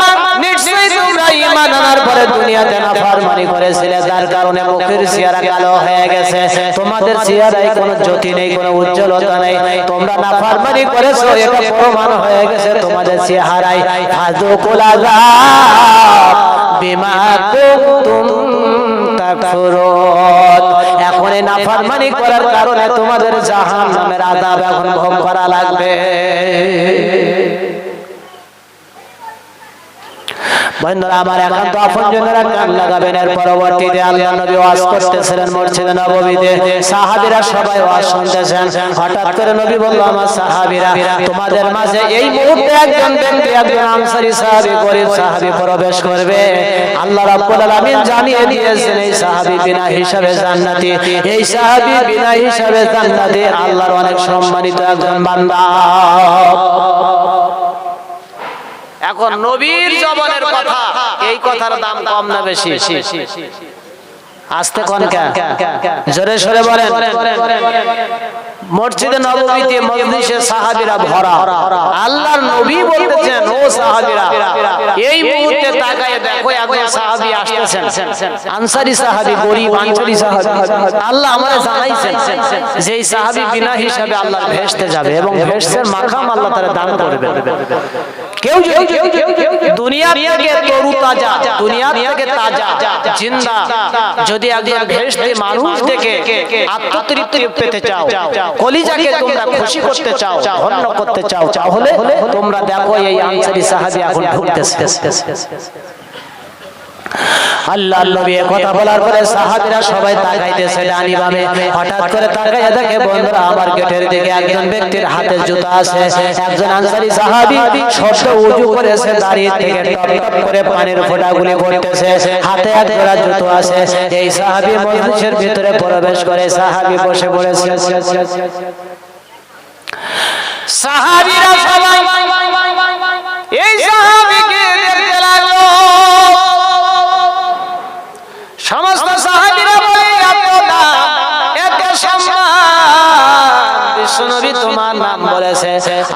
নিশ্চয়ই তোমরা ঈমান আনার পরে দুনিয়াতে নাফরমানি করেছিলে, যার কারণে মুখের চেহারা কালো হয়ে গেছে। তোমাদের চেহারায় কোনো জ্যোতি নেই, কোনো উজ্জ্বলতা নেই, তোমরা নাফরমানি করেছো, এটা প্রমাণ হয়ে গেছে তোমাদের চেহারায়। ফাযুকুল আযাব বিমা কুনতুম তাকফুরুন। এখন এই নাফরমানি করার কারণে তোমাদের জাহান্নামের আযাব এখন ভোগ করা লাগবে। বন্ধুরা আমার একান্ত আপনজনেরা কান লাগাবেন। এর পরবর্তীতে আল্লাহর নবী ওয়াজ করতেছিলেন মসজিদে নববীতে, সাহাবীরা সবাই ওয়াজ শুনতেছেন। হঠাৎ করে নবী বলল আমার সাহাবীরা, তোমাদের মাঝে এই মুহূর্তে একজন ব্যক্তি, একজন আনসারী সাহাবী, গরীব সাহাবী প্রবেশ করবে। আল্লাহ রাব্বুল আলামিন জানিয়ে দিয়েছেন এই সাহাবী বিনা হিসাবে জান্নাতি, এই সাহাবী বিনা হিসাবে জান্নাতি, আল্লাহর অনেক সম্মানিত একজন বান্দা। এখন নবীর জবানের কথা, এই কথার দাম কম না বেশি? আস্তে কোন কা জোরে সরে বলেন। মসজিদে নববীতে মজলিসে সাহাবীরা ভরা, আল্লাহর নবী বলতেছেন ও সাহাবীরা এই মুহূর্তে তাকায় দেখো একজন সাহাবী আসতেছেন, আনসারী সাহাবী, গরীব আনসারী সাহাবী। আল্লাহ আমাদের জানাইছেন যে এই সাহাবী বিনা হিসাবে আল্লাহর বেহেশতে যাবে এবং বেহেশতের মাকাম আল্লাহ তাআলা দান করবেন। কেউ দুনিয়া থেকে তরু তাজা, দুনিয়া থেকে তাজা জিন্দা যদি একজন ভেস্তে মানুষ দেখে আত্মতৃপ্তি পেতে চাও, কলিজাকে তোমরা খুশি করতে চাও, ধন্য করতে চাও, তাহলে তোমরা দেখো এই আনসারী সাহাবী এখন ঢুকতেছে। আল্লাহর নবী কথা বলার পরে সাহাবীরা সবাই তাকাইতেছে ডানি বামে। হঠাৎ করে তাকাইয়া দেখে বন্ধুরা আমার গেটের দিকে একজন ব্যক্তির হাতে জুতা আছে। একজন আনসারী সাহাবী সদ্য ওযু করেছে, দাঁড়িয়ে থেকে টপ টপ করে পানির ফোঁটাগুলি পড়তেছে, হাতে এক জোড়া জুতো আছে। এই সাহাবী মজলিসের ভিতরে প্রবেশ করে, সাহাবী বসে পড়েছে। সাহাবীরা সবাই এই সাহাবীকে দেখতে লাগলো। সমস্ত সাহাবীরা বলে এতটা এত সম্মান, বিশ্বনবী তোমার নাম বলেছে,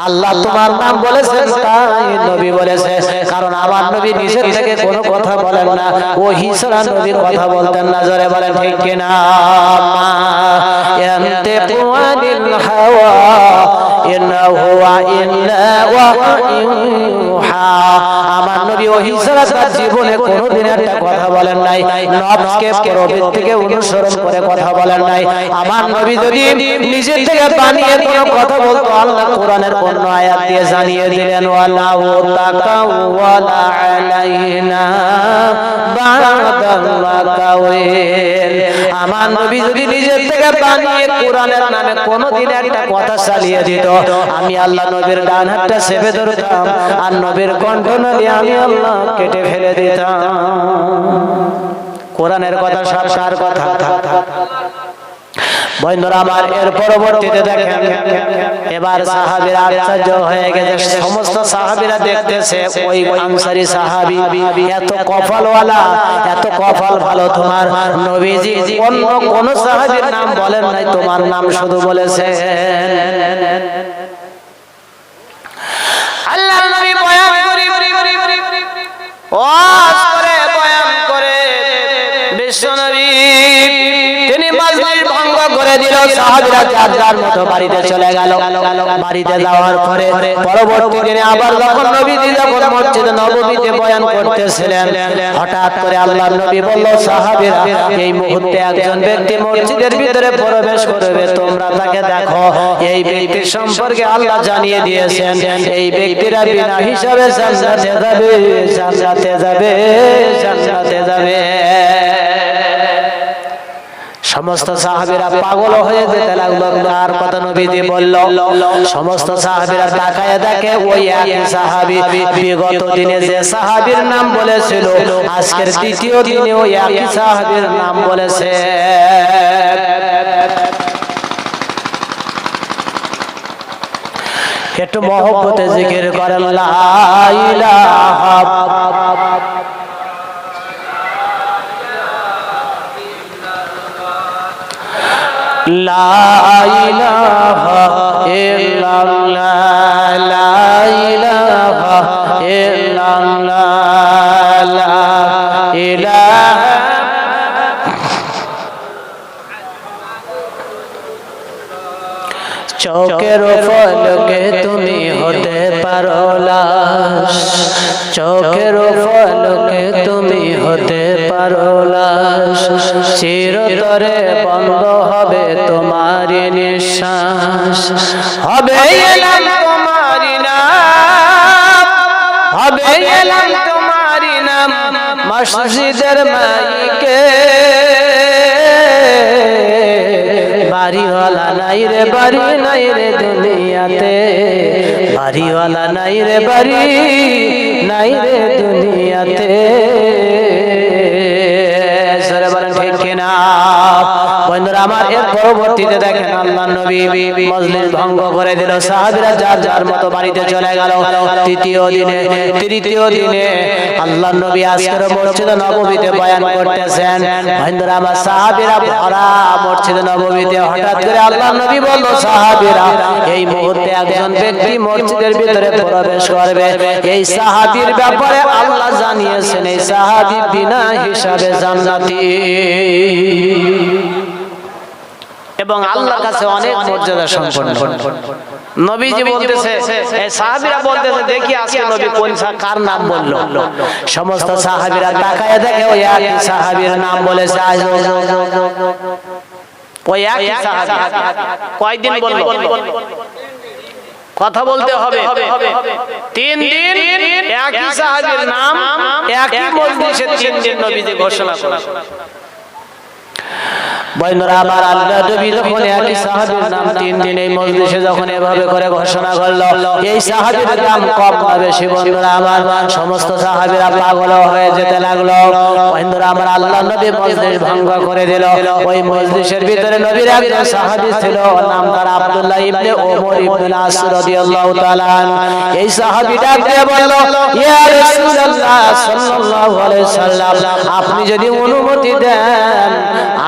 আল্লাহ তোমার নাম বলেছে, তাই নবী বলেছে। কারণ আমার নবী নিজের থেকে কোনো কথা বলেন না, ওহী ছাড়া নবী কথা বলতেন না। জোরে বলেন ঠিক কিনা? মা ইয়ানতিকু আনিল হাওয়া ইন্নাহু ইল্লা ওয়াহয়ুন ইউহা। আমার নবী ওহী ছাড়া তার জীবনে কোনোদিন একটা কথা বলেন নাই, নফসকে প্রবৃত্তিকে অনুসরণ করে কথা বলেন নাই। আমার নবী যদি নিজের থেকে বানিয়ে কোনো কথা বলতো, আল্লাহ কোরআনের অন্য আয়াত দিয়ে জানিয়ে দিলেন, ওয়ালা তাকাওয়ালা আলাইনা বাদাল্লাকাওয়াল। আমার নবী যদি নিজের থেকে বানিয়ে কোরআনের নামে কোনোদিন একটা কথা চালিয়ে দিত, আমি আল্লাহ নবীর ডান হাতটা চেপে ধরতাম, আর নবীর কণ্ঠনালী আমি আল্লাহ কেটে ফেলে দিতাম। কোরআনের কথা সব সার কথা। বন্ধুরা আমার, এর পরবর্তীতে দেখেন এবার সাহাবীরা আশ্চর্য হয়ে গেছে। সমস্ত সাহাবীরা দেখতেছে ওই আনসারী সাহাবী এত কপালওয়ালা, এত কপাল ভালো, তোমার নবীজি অন্য কোন সাহাবীর নাম বলেন নাই, তোমার নাম শুধু বলেছে। আল্লাহর নবী বয়ান করে বিশ্বনবী তিনি মজলিস ভঙ্গ করে দিল। সাহাবীরা যার যার মতো বাড়িতে চলে গেল। বাড়িতে যাওয়ার পরে পরবর্তী দিনে আবার যখন নবীজি যখন মসজিদে নববীতে বয়ান করতেছিলেন, হঠাৎ করে আল্লাহর নবী বলল, সাহাবীরা এই মুহূর্তে একজন ব্যক্তি মসজিদের ভিতরে প্রবেশ করবে, তোমরা তাকে দেখো। এই ব্যক্তির সম্পর্কে আল্লাহ জানিয়ে দিয়েছেন, এই ব্যক্তিরা বিনা হিসাবে জান্নাতে যাবে, জান্নাতে যাবে, জান্নাতে যাবে। সমস্ত সাহাবীরা পাগল হয়ে যেতে লাগলো। আর কথা নবীজি বলল, সমস্ত সাহাবীরা তাকায় দেখে ওই একই সাহাবী বিগত দিনে যে সাহাবীর নাম বলেছিল, আজকের তৃতীয় দিনে ওই একই সাহাবীর নাম বলেছে। একটু মহব্বতে জিকির করেন, লা ইলাহা লা ইলাহা ইল্লাল্লাহ, লা ইলাহা ইল্লাল্লাহ, লা ইলাহা। চোখের পলকে তুমি হতে পারো লাশ, চোখের পলকে তুমি হতে পারো লাশ, চিরতরে বন্ধ হবে তোমারি নিঃশ্বাস, হবে এলাম তোমারি নাম, হবে এলাম তোমারি নাম মসজিদের মাইকে। বাড়িওয়ালা নাই রে বাড়ি নাই রে দুনিয়াতে, বাড়িওয়ালা নাই রে বাড়ি নাই রে দুনিয়াতে। ঠিক কিনা বন্ধুরা আমার? এর পরবর্তীতে দেখেন আল্লাহর নবী মজলিস ভঙ্গ করে দিল। সাহাবীরা যার যার মতো বাড়িতে চলে গেল। তৃতীয় দিনে আল্লাহর নবী আজকের মসজিদে নববীতে বয়ান করতেছেন। বন্ধুরা আমার, সাহাবীরা ভরা মসজিদে নববীতে। হঠাৎ করে আল্লাহর নবী বলল, সাহাবীরা এই মুহূর্তে একজন ব্যক্তি মসজিদের ভিতরে প্রবেশ করবে, এই সাহাবীর ব্যাপারে আল্লাহ জানিয়েছেন, এই সাহাবী বিনা হিসাবে জান্নাতি এবং আল্লাহর কাছে অনেক মর্যাদা সম্পন্ন। নবীজি বলতেছে, এই সাহাবীরা বলতেছে দেখি আজকে নবী কোন কার নাম বললো। সমস্ত সাহাবীরা তাকায় দেখে ওই একই সাহাবীর নাম বলেছে। ওই একই সাহাবী কয়দিন বললো? কথা বলতে হবে 3 দিন। একই সাহাবীর নাম একই মজলিসে 3 দিন নবীজি ঘোষণা করেছেন। বন্ধুরা আমার, আল্লাহ নবী যখন একই সাহাবীর নাম 3 দিন এই মজলিসে যখন এভাবে করে ঘোষণা করলো, এই সাহাবীর নাম কম না বেশি বন্ধুরা আমার সমস্ত সাহাবীরা পাগল হয়ে যেতে লাগলো। বন্ধুরা আমার, আল্লাহ নবী মজলিস ভঙ্গ করে দিল। ওই মজলিসের ভিতরে নবীর একজন সাহাবী ছিল, নাম তার আব্দুল্লাহ ইবনে ওমর ইবনে আস রাদিয়াল্লাহু তাআলা। এই সাহাবী ডাক দিয়ে বলল, ইয়া রাসূলুল্লাহ সাল্লাল্লাহু আলাইহি সাল্লাম, আপনি যদি অনুমতি দেন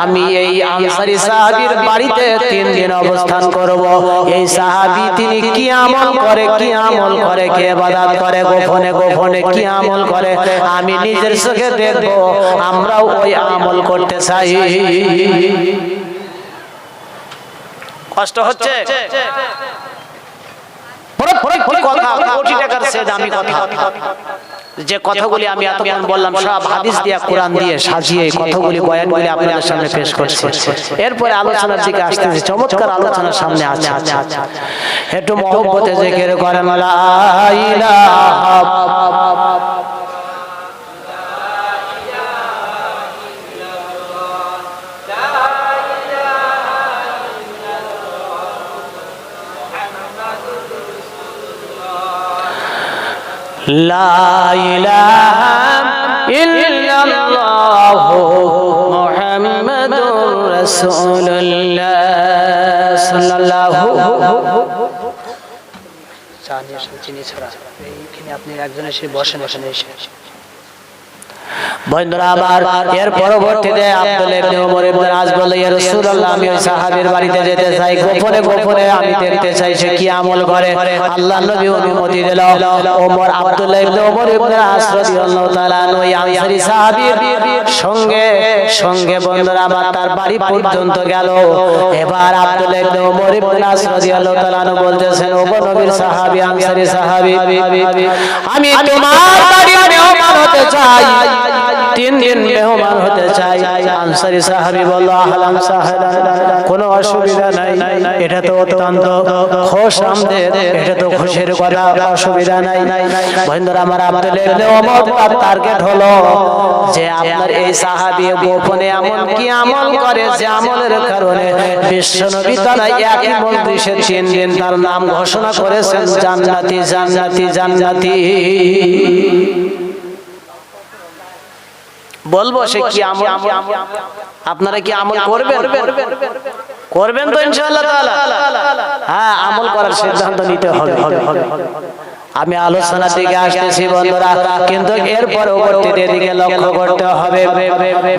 আমি এই আনসারী সাহাবীর বাড়িতে 3 দিন অবস্থান করব। এই সাহাবী তিনি কি আমল করে, কি আমল করে, কি ইবাদত করে, গোপনে গোপনে কি আমল করে আমি নিজের চোখে দেখব। আমরাও ওই আমল করতে চাই। কষ্ট হচ্ছে? কথা কোটি টাকার চেয়ে দামি কথা। যে কথাগুলি আমি এতক্ষণ বললাম সব হাদিস দিয়ে কোরআন দিয়ে সাজিয়ে কথাগুলি বয়ানগুলি আপনাদের সামনে পেশ করছি। এরপরে আলোচনার দিকে আসতেছি। চমৎকার আলোচনার সামনে আছে। একটু মহব্বতে জিকির করেন লা ইলাহা লা ইলাহা ইল্লাল্লাহু মুহাম্মাদুর রাসূলুল্লাহ সাল্লাল্লাহু জানিয়ে চিনি ছড়া এইখানে আপনি একজন এসে বসেন এসে। বন্ধুরা আমার, এর পরবর্তীতে আব্দুল্লাহ ইবনে ওমর ইবনে আস বলে, ইয়া রাসূলুল্লাহ আমি ওই সাহাবীর বাড়িতে যেতে চাই, গোপনে গোপনে আমি দেখতে চাই সে কি আমল করে। আল্লাহ নবী অনুমতি দিল। ওমর আব্দুল্লাহ ইবনে ওমর ইবনে আস রাদিয়াল্লাহু তাআলা ওই আনসারী সাহাবীর সঙ্গে সঙ্গে বন্ধুরা আমার তার বাড়ি পর্যন্ত গেল। এবার আব্দুল্লাহ ইবনে ওমর ইবনে আস রাদিয়াল্লাহু তাআলা বলতেছেন, ও নবীর সাহাবী, আনসারী সাহাবী, আমি তোমার বাড়ির মেহমান হতে চাই, 3 দিন মেহমান হতে চাই। আনসারী সাহাবী বলল, আহলান সাহলান, কোনো অসুবিধা নাই, এটা তো অত্যন্ত খুশআমদেদ, এটা তো খুশির কথা, অসুবিধা নাই। বন্ধুরা আমার, আব্দুল্লাহ ইবনে ওমর তার টার্গেট হলো যে আপনার এই সাহাবী গোপনে এমন কি আমল করে যে আমলের কারণে বিশ্বনবী তারা একই মজলিসে 3 দিন তার নাম ঘোষণা করেছেন জান্নাতি জান্নাতি জান্নাতি। বলবো সে কি আমল? আপনারা কি আমল করবেন? করবেন তো ইনশাআল্লাহ তাআলা? হ্যাঁ, আমল করার সিদ্ধান্ত নিতে হবে। আমি আলোচনা থেকে আসতেছি বন্ধুরা, কিন্তু এর পরবর্তীতে দিকে লক্ষ্য করতে হবে।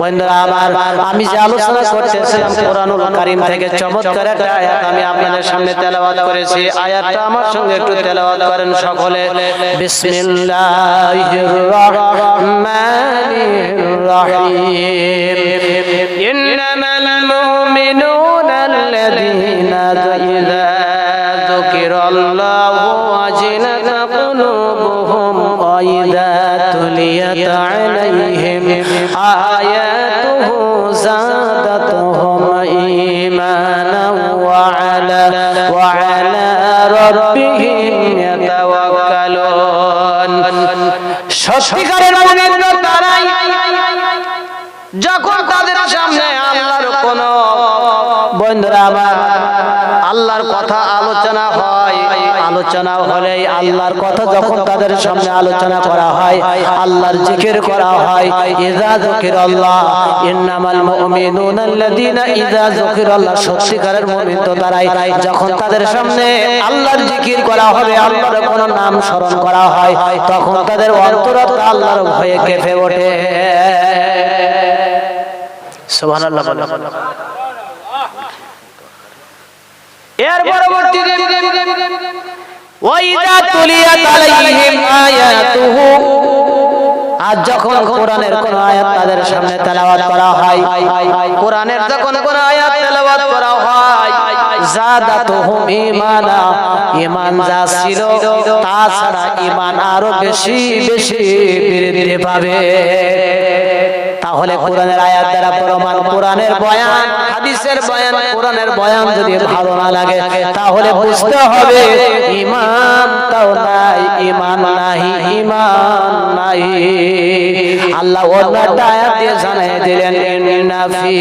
বন্ধুরা আমার, আমি যে আলোচনা করতেছিলাম কোরআনুল কারীম থেকে চমৎকার একটা আয়াত আমি আপনাদের সামনে তেলাওয়াত করেছি। আয়াতটা আমার সঙ্গে একটু তেলাওয়াত করেন সকলে। বিসমিল্লাহির রাহমানির রাহিম। ইন্নামাল মুমিনুনা আল্লাযীনা ইযা যুকিরাল্লাহু ওয়াজিলাত قلوبهم وإذا تليت عليهم آياته زادتهم إيمانا وعلى ربهم يتوكلون। সত্যিকারের মুমিন তারাই যখন তাদের সামনে আল্লাহর কোন বন্ধুরা আমার আল্লাহর কথা আলোচনা হয়, আলোচনা হলে আল্লাহর কথা যখন তাদের সামনে আলোচনা করা হয়, আল্লাহর জিকির করা হয়, ইযা যুকিরাল্লাহ, ইন্নামাল মুমিনুনা আল্লাযীনা ইযা যুকিরাল্লাহ, সত্যিকারের মুমিন তো তারাই যখন তাদের সামনে আল্লাহর জিকির করা হবে, আল্লাহর কোন নাম স্মরণ করা হয়, তখন তাদের অন্তরাত্মা আল্লাহর ভয়ে কেঁপে ওঠে। সুবহানাল্লাহ। এর পরবর্তীতে ওয়াইদা তুলিয়াত আলাইহিম আয়াতুহু, আজ যখন কোরআনের কোন আয়াত তাদের সামনে তেলাওয়াত করা হয়, কোরআনের যখন কোন আয়াত তেলাওয়াত করা হয়, যাদাতুহুম ঈমানা, ঈমান যা ছিল তাছাড়া ঈমান আরো বেশি বেশি বৃদ্ধি পাবে। তাহলে কোরআনের আয়াত দ্বারা প্রমাণ, কোরআনের বয়ান, হাদিসের বয়ান, কোরআনের বয়ান যদি ভালো না লাগে তাহলে বুঝতে হবে ঈমান তাও নাই, ঈমান নাহি, ঈমান নাই। আল্লাহ অন্য আয়াত দিয়ে জানিয়ে দিলেন ইন্না ফি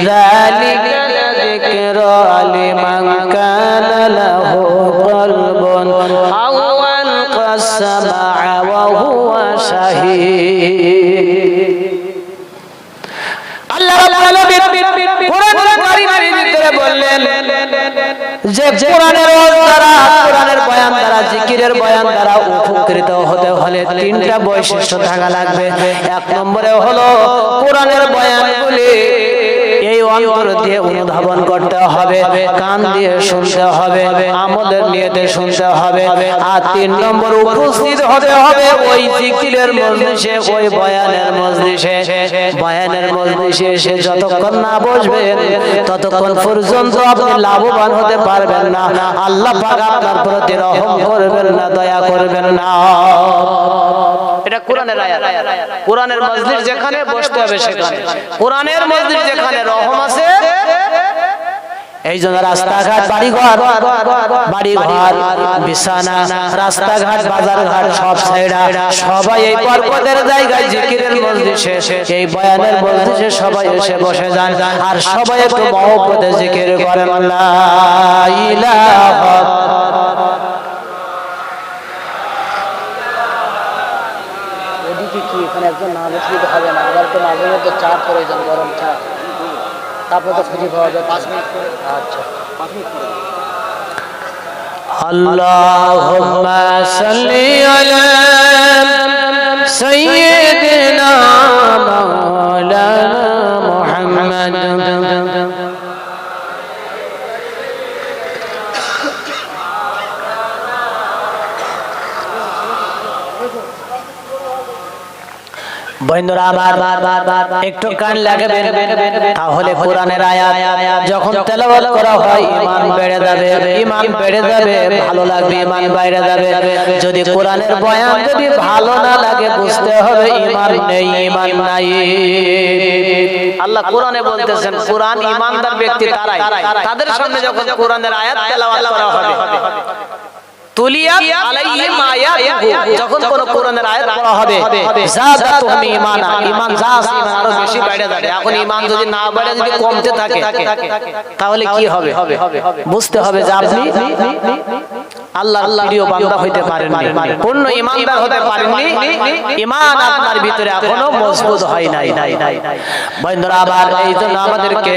যালিকা লাযিকরা লিমান কানা লাহু কলবুন আও আলকাস সামআ ওয়া হুয়া শাহীদ। আল্লাহ রাব্বুল আলামিন কোরআনুল কারীমের ভিতরে বললেন যে কোরআনের দ্বারা, কোরআনের বয়ান দ্বারা, জিকিরের বয়ান দ্বারা উপকৃত হতে হলে তিনটা বৈশিষ্ট্য থাকা লাগবে। এক নম্বরে হলো কোরআনের বয়ানগুলি এই অন্তর দিয়ে অনুধাবন করতে হবে, কান দিয়ে শুনতে হবে, আমলের নিয়তে শুনতে হবে। আর তিন নম্বর উপস্থিত হতে হবে ওই জিকিরের মজলিসে, ওই বয়ানের মজলিসে। বয়ানের মজলিসে এসে যতক্ষণ না বসবেন ততক্ষণ পর্যন্ত আপনি লাভবান হতে পারবেন না। আল্লাহ পাক আপনার প্রতি রহম করবেন না, দয়া করবেন না। এটা কোরআনের আয়াত। কোরআনের মজলিস যেখানে বসতে হবে সেখানে, কোরআনের মজলিস যেখানে রহম আছে। এই জন্য রাস্তাঘাট, বাড়িঘর, বিছানা, রাস্তাঘাট, বাজারঘাট সব সাইডা সবাই এই বরকতের জায়গায় জিকিরের মজলিসে, এই বয়ানের মজলিসে সবাই এসে বসে যান আর সবাই একটু মহব্বতে জিকির করেন লা ইলাহা। ওদিকে কি এখানে একজন না বসলে হবে না, আবার তো মাঝে মধ্যে চা প্রয়োজন, গরম চা, তারপর তো খুঁজে পাওয়া যায় 5 মিনিট করে। আচ্ছা 5 মিনিট করে। আল্লাহুম্মা সাল্লি আলা সাইয়্যিদিনা মাওলানা মুহাম্মাদ। বন্ধুরা আমার একটু কান লাগাবেন, তাহলে কোরআনের আয়াত যখন তেলাওয়াত করা হয় ঈমান বেড়ে যাবে, ঈমান বেড়ে যাবে, ভালো লাগবে, ঈমান বেড়ে যাবে। যদি কোরআনের বয়ান যদি ভালো না লাগে বুঝতে হবে ঈমান নেই, ঈমান নাই। আল্লাহ কোরআনে বলতেছেন কোরআন ঈমানদার ব্যক্তি তারাই, তাদের সামনে যখন কোরআনের আয়াত তেলাওয়াত করা হবে, তুলিয়াত আলাইহিম আয়াতুহু, যখন কোন কোরআনের আয়াত পড়া হবে যাদাতুহুম ঈমানা, ঈমান যা আছে ঈমান আরো বেশি বেড়ে যাবে। এখন ঈমান যদি না বেড়ে, যদি কমতে থাকে তাহলে কি হবে? বুঝতে হবে যে আপনি আল্লাহর প্রিয় বান্দা হইতে পারেননি, পূর্ণ ঈমানদার হতে পারেননি, ঈমান আপনার ভিতরে এখনো মজবুত হয় নাই। বন্ধুরা আবার এই জন্য আমাদেরকে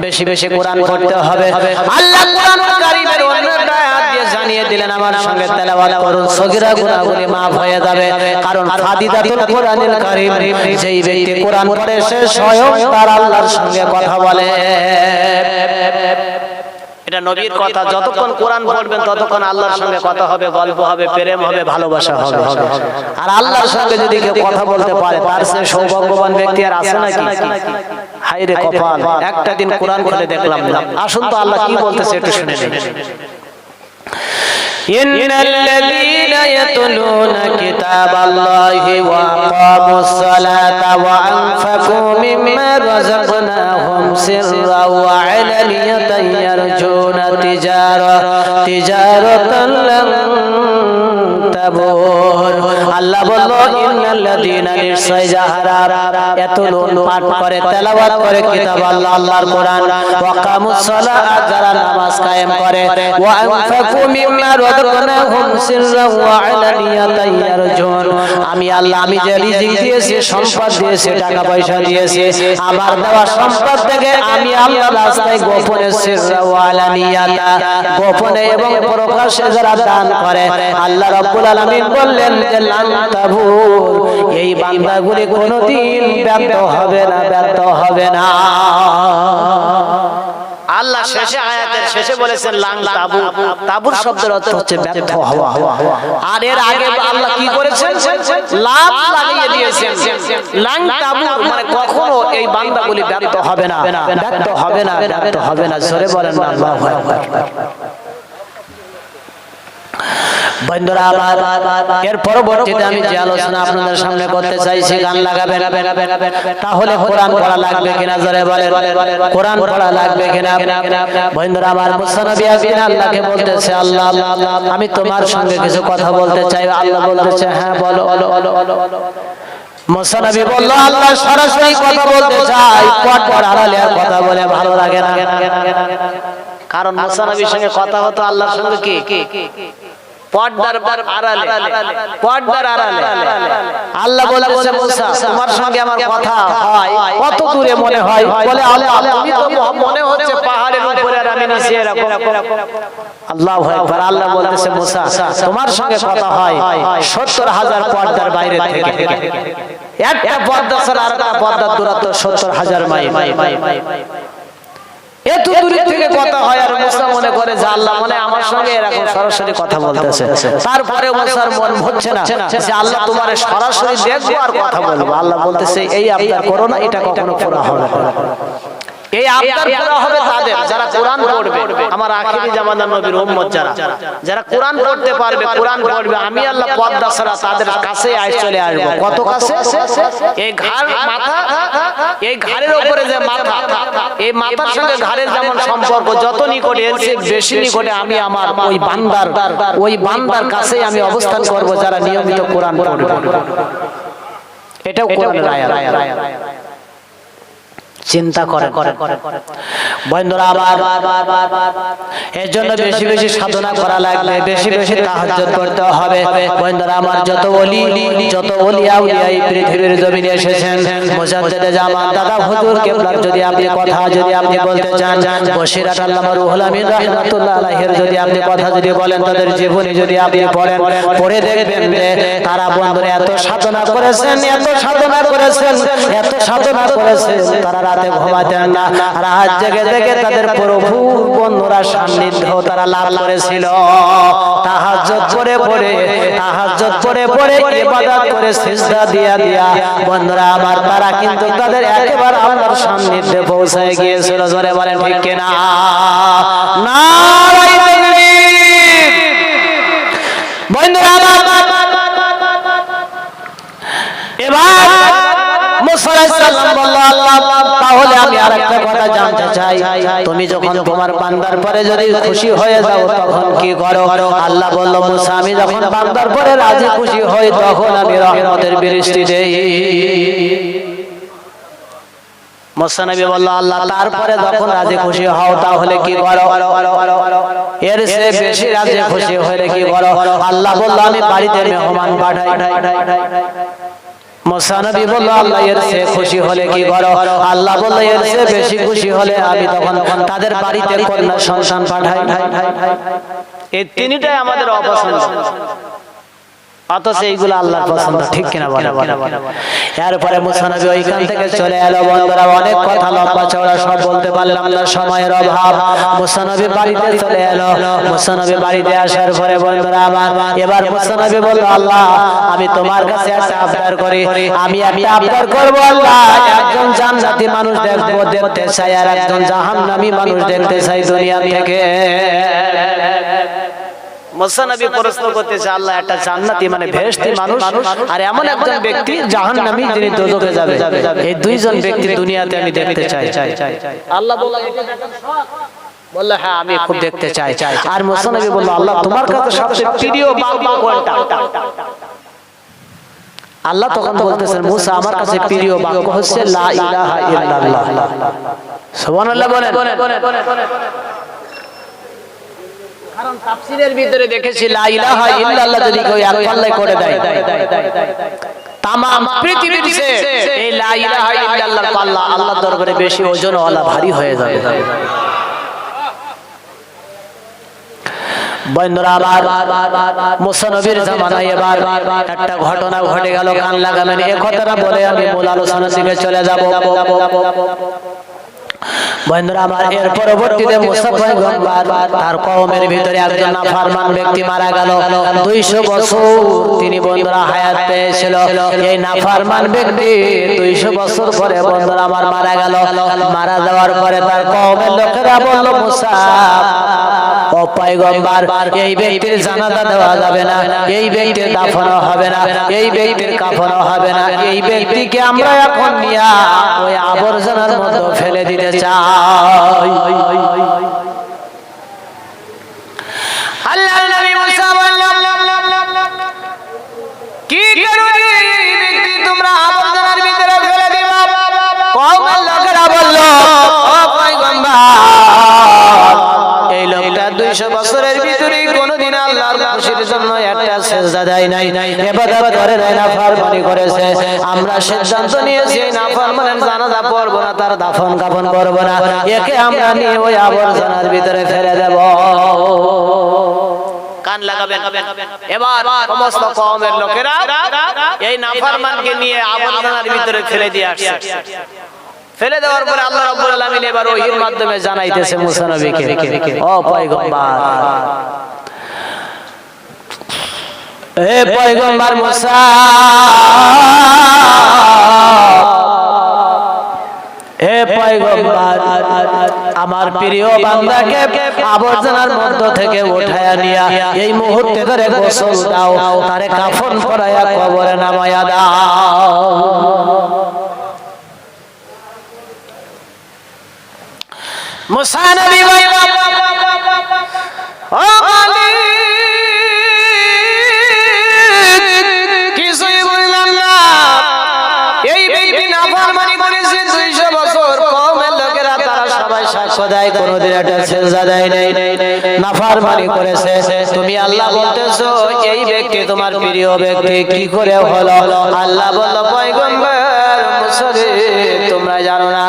বেশি বেশি কোরআন পড়তে হবে। আল্লাহ কোরআনুল কারীমের অন্য আয়াত দিয়ে জানিয়ে দিলেন আমার সঙ্গে তেলাওয়াত করুন, সগীরা গুনাহগুলি maaf হয়ে যাবে। কারণ ফাদিদাতুল কোরআনুল কারীম, যেই ব্যক্তি কোরআন পড়ে সে স্বয়ং তার আল্লাহর সঙ্গে কথা বলে। এটা নবীর কথা, যতক্ষণ কোরআন পড়বেন ততক্ষণ আল্লাহর সঙ্গে কথা হবে, গল্প হবে, প্রেম হবে, ভালোবাসা হবে। আর আল্লাহর সঙ্গে যদি কেউ কথা বলতে পারে তার চেয়ে সৌভাগ্যবান ব্যক্তি আর আছে নাকি? হায় রে কপাল, একটা দিন কোরআন খুলে দেখলাম না। আসুন তো আল্লাহ কি বলতেছে একটু শুনে নিন। ইন্নাল্লাযীনা ইয়াতলুনা কিতাবাল্লাহি ওয়া আকামুস সালাতা ওয়া আনফাকু মিম্মা রাযাকনাহুম সিররাও ওয়া আলানিয়াতান ইয়ারজুনা তিজারাতান লান তাবুর। আল্লাহ বলল ইন্নাল্লাযীনা, নিশ্চয় যাহারা ইয়াতলুন পাঠ করে, তেলাওয়াত করে কিতাব আল্লাহ, আল্লাহর কোরআন, ওয়া আকামুস সালাত, যারা নামাজ কায়েম করে, ওয়া আনফাকু মিম্মা রাযাকনাহুম সিররাও ওয়া আলানিয়াতান ইয়ারজুন, আমি আল্লাহ, আমি যে রিজিক দিয়েছি, সম্পদ দিয়েছি, টাকা পয়সা দিয়েছি, আমার দেওয়া সম্পদ থেকে আমি আল্লাহর রাস্তায় গোপনে, সিররাও ওয়া আলানিয়াতা, গোপনে এবং প্রকাশ্যে যারা দান করে, আল্লাহ রাব্বুল আলামিন বললেন যে লান তাবুর, এই বান্দাগুলি কোনোদিন ব্যর্থ হবে না, ব্যর্থ হবে না। আল্লাহ শেষে আয়াতের শেষে বলেছেন লান তাবুর। তাবুর শব্দের অর্থ হচ্ছে ব্যর্থ হওয়া। আর এর আগে আল্লাহ কি করেছেন? লাম লাগিয়ে দিয়েছেন। লাং তাবু মানে কখনো এই বান্দাগুলি ব্যর্থ হবে না, ব্যর্থ হবে না, ব্যর্থ হবে না। জোরে বলেন না আল্লাহু আকবার। বন্ধুরা আমার, এর পরবর্তীতে আমি যে আলোচনা আপনাদের সামনে করতে চাইছি, গান লাগাবেন তাহলে কোরআন পড়া লাগবে কিনা জোরে বলেন, কোরআন পড়া লাগবে কিনা? বন্ধুরা আমার, মুসা নবী একদিন আল্লাহকে বলতেছে, আল্লাহ আমি তোমার সঙ্গে কিছু কথা বলতে চাই। আল্লাহ বলতেছে, হ্যাঁ বলো। মুসা নবী বলল, আল্লাহ সরাসরি কথা বলতে চাই, পরপর আড়ালে কথা বলে ভালো লাগে না। কারণ মুসা নবীর সঙ্গে কথা হতো আল্লাহর সঙ্গে কি পর্দার আড়ালে, পর্দার আড়ালে। আল্লাহ বলেছে, মুসা তোমার সঙ্গে আমার কথা হয় কত দূরে মনে হয়? বলে, আল্লাহ তুমি তো মনে হচ্ছে পাহাড়ের উপরে আর আমি নিচে এরকম। আল্লাহু আকবার। আল্লাহ বলতেছে, মুসা তোমার সঙ্গে কথা হয় ৭০,০০০ পর্দার বাইরে থেকে। একটা পর্দা ছাড়া আরেকটা পর্দার দূরত্ব ৭০,০০০ মাইল। এত দূরে থেকে কথা হয়, আর মুসা মনে করে যে আল্লাহ মনে আমার সঙ্গে এরকম সরাসরি কথা বলতেছে। তারপরে মুসার মন হচ্ছে না যে আল্লাহ তোমার সরাসরি দেখবো আর কথা বলবো। আল্লাহ বলতেছে, এই আবদার করো না, এটা কখনো পুরা হবে না। এই আবদার পুরা হবে তাদের যারা কোরআন পড়বে, আমার আখিরি জামানার নবীর উম্মত যারা কোরআন পড়তে পারবে, কোরআন পড়বে। আমি আল্লাহ পর্দা ছাড়া তাদের কাছে চলে আসবো। কত কাছে? এই ঘাড় মাথা, এই ঘাড়ের উপরে যে মাথা, এই মাথার সঙ্গে ঘাড়ের যেমন সম্পর্ক, যত নিকটে এর চেয়ে বেশি নিকটে আমি আমার ওই বান্দার কাছে আমি অবস্থান করব যারা নিয়মিত কোরআন পড়বে। এটাও কোরআনের আয়াত। চিন্তা করে বন্ধুরা আমার, এর জন্য বেশি বেশি সাধনা করা লাগবে, বেশি বেশি তাহাজ্জুদ করতে হবে। বন্ধুরা আমার, যত ওলিয়া এই পৃথিবীর জমিনে এসেছেন, মুজাদ্দিদে জামান দাদা হুজুর কেবলার যদি আপনি কথা বলতে চান, বশিরাত আল্লামা রুহুল আমিন রাহমাতুল্লাহ আলাইহির যদি আপনি কথা বলেন, তাদের জীবনী যদি আপনি পড়ে দেখবেন যে তারা বন্ধুরা এত সাধনা করেছেন, তারা রাতে ঘুমাতেন না, রাত জেগে জেগে তাদের প্রভুর বন্ধুরা সান্নিধ্য তারা লাভ করেছিল। তাহাজ্জুদ পড়ে ইবাদত করে সিজদা দিয়া বন্ধুরা আমার, তারা কিন্তু তাদের একেবারে আল্লাহর সান্নিধ্যে পৌঁছে গিয়েছিল। জোরে বলেন ঠিক কিনা? নারায়ে তাকবীর। বন্ধুরা এবার মুসা আলাইহিস সালাম বলল, আল্লাহ তাহলে আমি আরেকটা কথা জানতে চাই, তুমি যখন তোমার বান্দার পরে যদি খুশি হয়ে যাও তখন কি করো? আল্লাহ বলল, মুসা আমি যখন বান্দার পরে রাজি খুশি হই তখন আমি রহমতের বৃষ্টি দেই। মুসা নবী বলল, আল্লাহ তারপরে যখন রাজি খুশি হও তাহলে কি করো? এর চেয়ে বেশি রাজি খুশি হলে কি করো? আল্লাহ বলল, আমি বাড়িতে মেহমান পাঠাই। মুসা নবী বলল, আল্লাহ এর চেয়ে খুশি হলে কি করো? আল্লাহ বলল, এর চেয়ে বেশি খুশি হলে আমি তখন তাদের বাড়িতে কন্যা সন্তান পাঠাই। এই তিনটাই আমাদের অপছন্দ, অথচ এইগুলো আল্লাহর পছন্দ। ঠিক কিনা বলেন? এরপরে মুসা নবী ওইখান থেকে চলে এলো। বন্ধুরা অনেক কথা লম্বা চওড়া সব বলতে পারলাম না, সময়ের অভাব। মুসা নবী বাড়িতে চলে এলো। মুসা নবী বাড়িতে আসার পরে বন্ধুরা আমার, এবার মুসা নবী বলল, আল্লাহ আমি তোমার কাছে একটা আবদার করি, আমি আবদার করবো। আল্লাহ একজন জান্নাতি মানুষ দেখতে চাই, আর একজন জাহান্নামী মানুষ দেখতে চাই দুনিয়া থেকে। মুসা নবী প্রশ্ন করতেছে, আল্লাহ একটা জান্নাতি মানে বেহেশতি মানুষ, আর এমন একজন ব্যক্তি জাহান্নামী যিনি দোজখে যাবে, এই দুইজন ব্যক্তি দুনিয়াতে আমি দেখতে চাই। আল্লাহ বলল, এটা দেখার শখ? বলল, হ্যাঁ আমি খুব দেখতে চাই। আর মুসা নবী বলল, আল্লাহ তোমার কাছে সবচেয়ে প্রিয় বান্দা কোনটা? আল্লাহ তখন বলতেছেন, মুসা আমার কাছে প্রিয় বাক্য হচ্ছে লা ইলাহা ইল্লাল্লাহ। সুবহানাল্লাহ বলেন। কারণ তাফসীরের ভিতরে দেখেছি লা ইলাহা ইল্লাল্লাহ যদি কেউ এক পাল্লায় করে দেয়, তামাম পৃথিবীর চেয়ে এই লা ইলাহা ইল্লাল্লাহর পাল্লা আল্লাহর দরবারে বেশি ওজনওয়ালা, ভারী হয়ে যাবে। বন্ধুরা আমার, মুসা নবীর জামানায় এবার একটা ঘটনা ঘটে গেল, কান লাগাবেন। এই কথাটা বলে আমি মূল আলোচনা থেকে চলে যাব। বন্ধুরা আমার, এর পরবর্তীতে মুসা পয়গম্বর তার কওমের ভিতরে একজন নাফরমান ব্যক্তি মারা গেল। 200 বছর তিনি বন্ধুরা হায়াত পেয়েছিল। এই নাফরমান ব্যক্তি 200 বছর পরে বন্ধুরা আমার মারা গেল। মারা যাওয়ার পরে তার কওমের লোকেরা বলল, মুসা ও পয়গম্বর, এই ব্যক্তির জানাজা দেওয়া যাবে না, এই ব্যক্তির দাফন হবে না, এই ব্যক্তির কাফন হবে না। এই ব্যক্তিকে আমরা এখন নিয়ে ওই আবর্জনার মধ্যে ফেলে দিতে চাই। আল্লাহর নবী মুসা বললেন, কি কারণে এই ব্যক্তি তোমরা আবর্জনার ভিতরে ফেলে দিবা? কওমের লোকেরা বলল, ও পয়গম্বর, এই লোকটা 200 বছরের ভিতরে কোনদিন আল্লাহর খুশির জন্য একটা সিজদা দেয় নাই, ইবাদত করে নাই, নাফরমানি করেছে। আমরা সিদ্ধান্ত নিয়েছি এই নাফরমানের জানাজা পড়ব না, তার দাফন কাফন করব না, একে আমরা নিয়ে ওই আবর্জনার ভিতরে ফেলে দেব। কান লাগাবেন। এবার সমস্ত কওমের লোকেরা এই নাফরমানকে নিয়ে আবর্জনার ভিতরে ফেলে দিয়ে আসছে। ফেলে দেওয়ার পরে আল্লাহ রাব্বুল আলামিন এবার ওহীর মাধ্যমে জানাইতেছে মুসা নবীকে, ও পয়গম্বর, হে পয়গম্বর মুসা, হে পয়গম্বর, আমার প্রিয় বান্দাকে আবর্জনার মধ্য থেকে উঠায়া নিয়া এই মুহূর্তে ধরে গোসল দাও, তারে কাফন পরায়া কবরে নামায়া দাও। মুসা নবী বললেন, ও মালিক, কিছুই বুঝলাম না। এই ব্যক্তি নাফরমানি করেছে 200 বছর। কওমের লোকেরা তারা সবাই সাক্ষ্য দেয়, কোনদিন একটা সিজদা দেয় নাই, নাফরমানি করেছে। তুমি আল্লাহ বলতেছো এই ব্যক্তি তোমার প্রিয় ব্যক্তি, কি করে হলো? আল্লাহ বলল, পয়গম্বর মুসা রে, তোমরা জানো না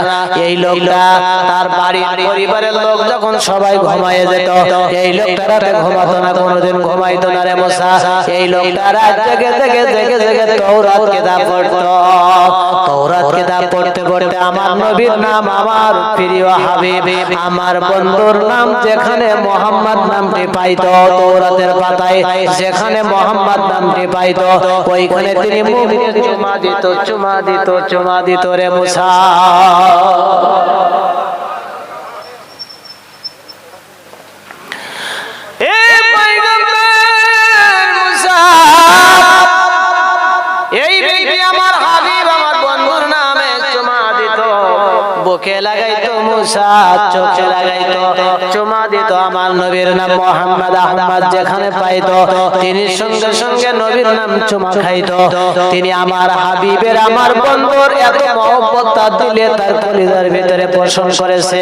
এই লোকটা তার বাড়ির পরিবারের লোক যখন সবাই ঘুমায়ে যেত, এই লোকটা রাতে ঘুমাতো না, কোনোদিন ঘুমাইতো না রে মুসা। এই লোকটা রাত জেগে জেগে জেগে জেগে তাওরাত কিতাব পড়তো। তাওরাত কিতাব পড়তে পড়তে আমার নবীর নাম, আমার প্রিয় হাবিব, আমার বন্ধুর নাম যেখানে মোহাম্মদ নামটি পাইতো, তাওরাতের পাতায় যেখানে মোহাম্মদ নামটি পাইতো, ওইখানে তিনি মুখে চুমা দিত, চুমা দিত, চুমা দিত রে মুসা। এই ব্যক্তি আমার হাবিব, আমার বন্ধুর নামে চুমা দিত, বুকে লাগাইতো মুসা, চোখে লাগাইতো, চুমা দিত। আমার নবীর নাম মোহাম্মদ আহমদ যেখানে পাইতো, তিনি সঙ্গে সঙ্গে নবীর নাম চুমা খাইতো। তিনি আমার হাবিবের, আমার বন্ধুর এত মহব্বত তার দিলে, তার কলিজার ভিতরে পোষণ করেছে।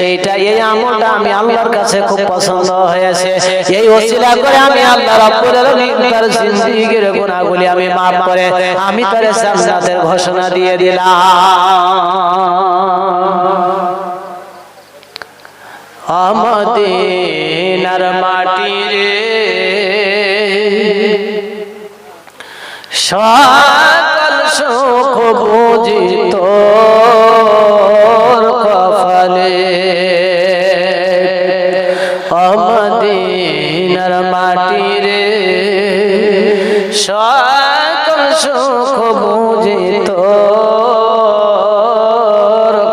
এইটা, এই আমলটা আমি আল্লাহর কাছে খুব পছন্দ হয়েছে। এই ওসিলা করে আমি আল্লাহ রাব্বুল আলামিন তার জিন্দেগীর গুনাহগুলি আমি maaf করে আমি তার জান্নাতের ঘোষণা দিয়ে দিলাম। মদিনার মাটি রে, সকল সুখ বুঝি তোর কপালে। মদিনার মাটি রে, সকল সুখ বুঝি তোর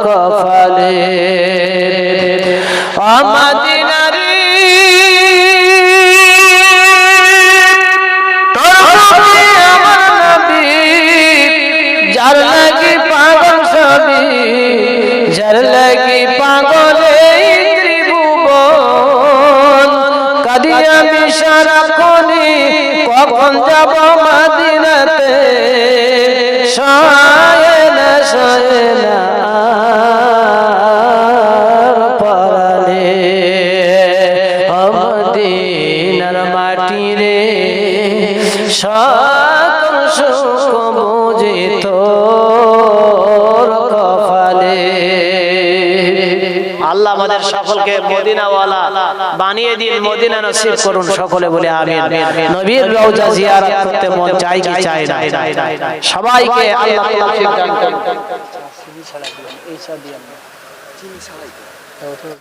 কপালে। মদিনারি আমার নবী, যার লাগি পাগল সবই, যার লাগি পাগল এই ত্রিভুবন। কাঁদি আমি সারাক্ষণই, কখন যাব মদিনাতে, সয়ে না সয়ে না মদিনার মাটি রে, সকল সুখ বুঝি তোর কপালে। আল্লাহ আমাদের সকলকে মদিনাওয়ালা বানিয়ে দিন, মদিনা নসিব করুন সকলে বলে আমিন। নবীর রওজা জিয়ারত করতে মন চাই কি চায় না? সবাইকে আল্লাহ তৌফিক দান করুন। চিনি ছাড়াই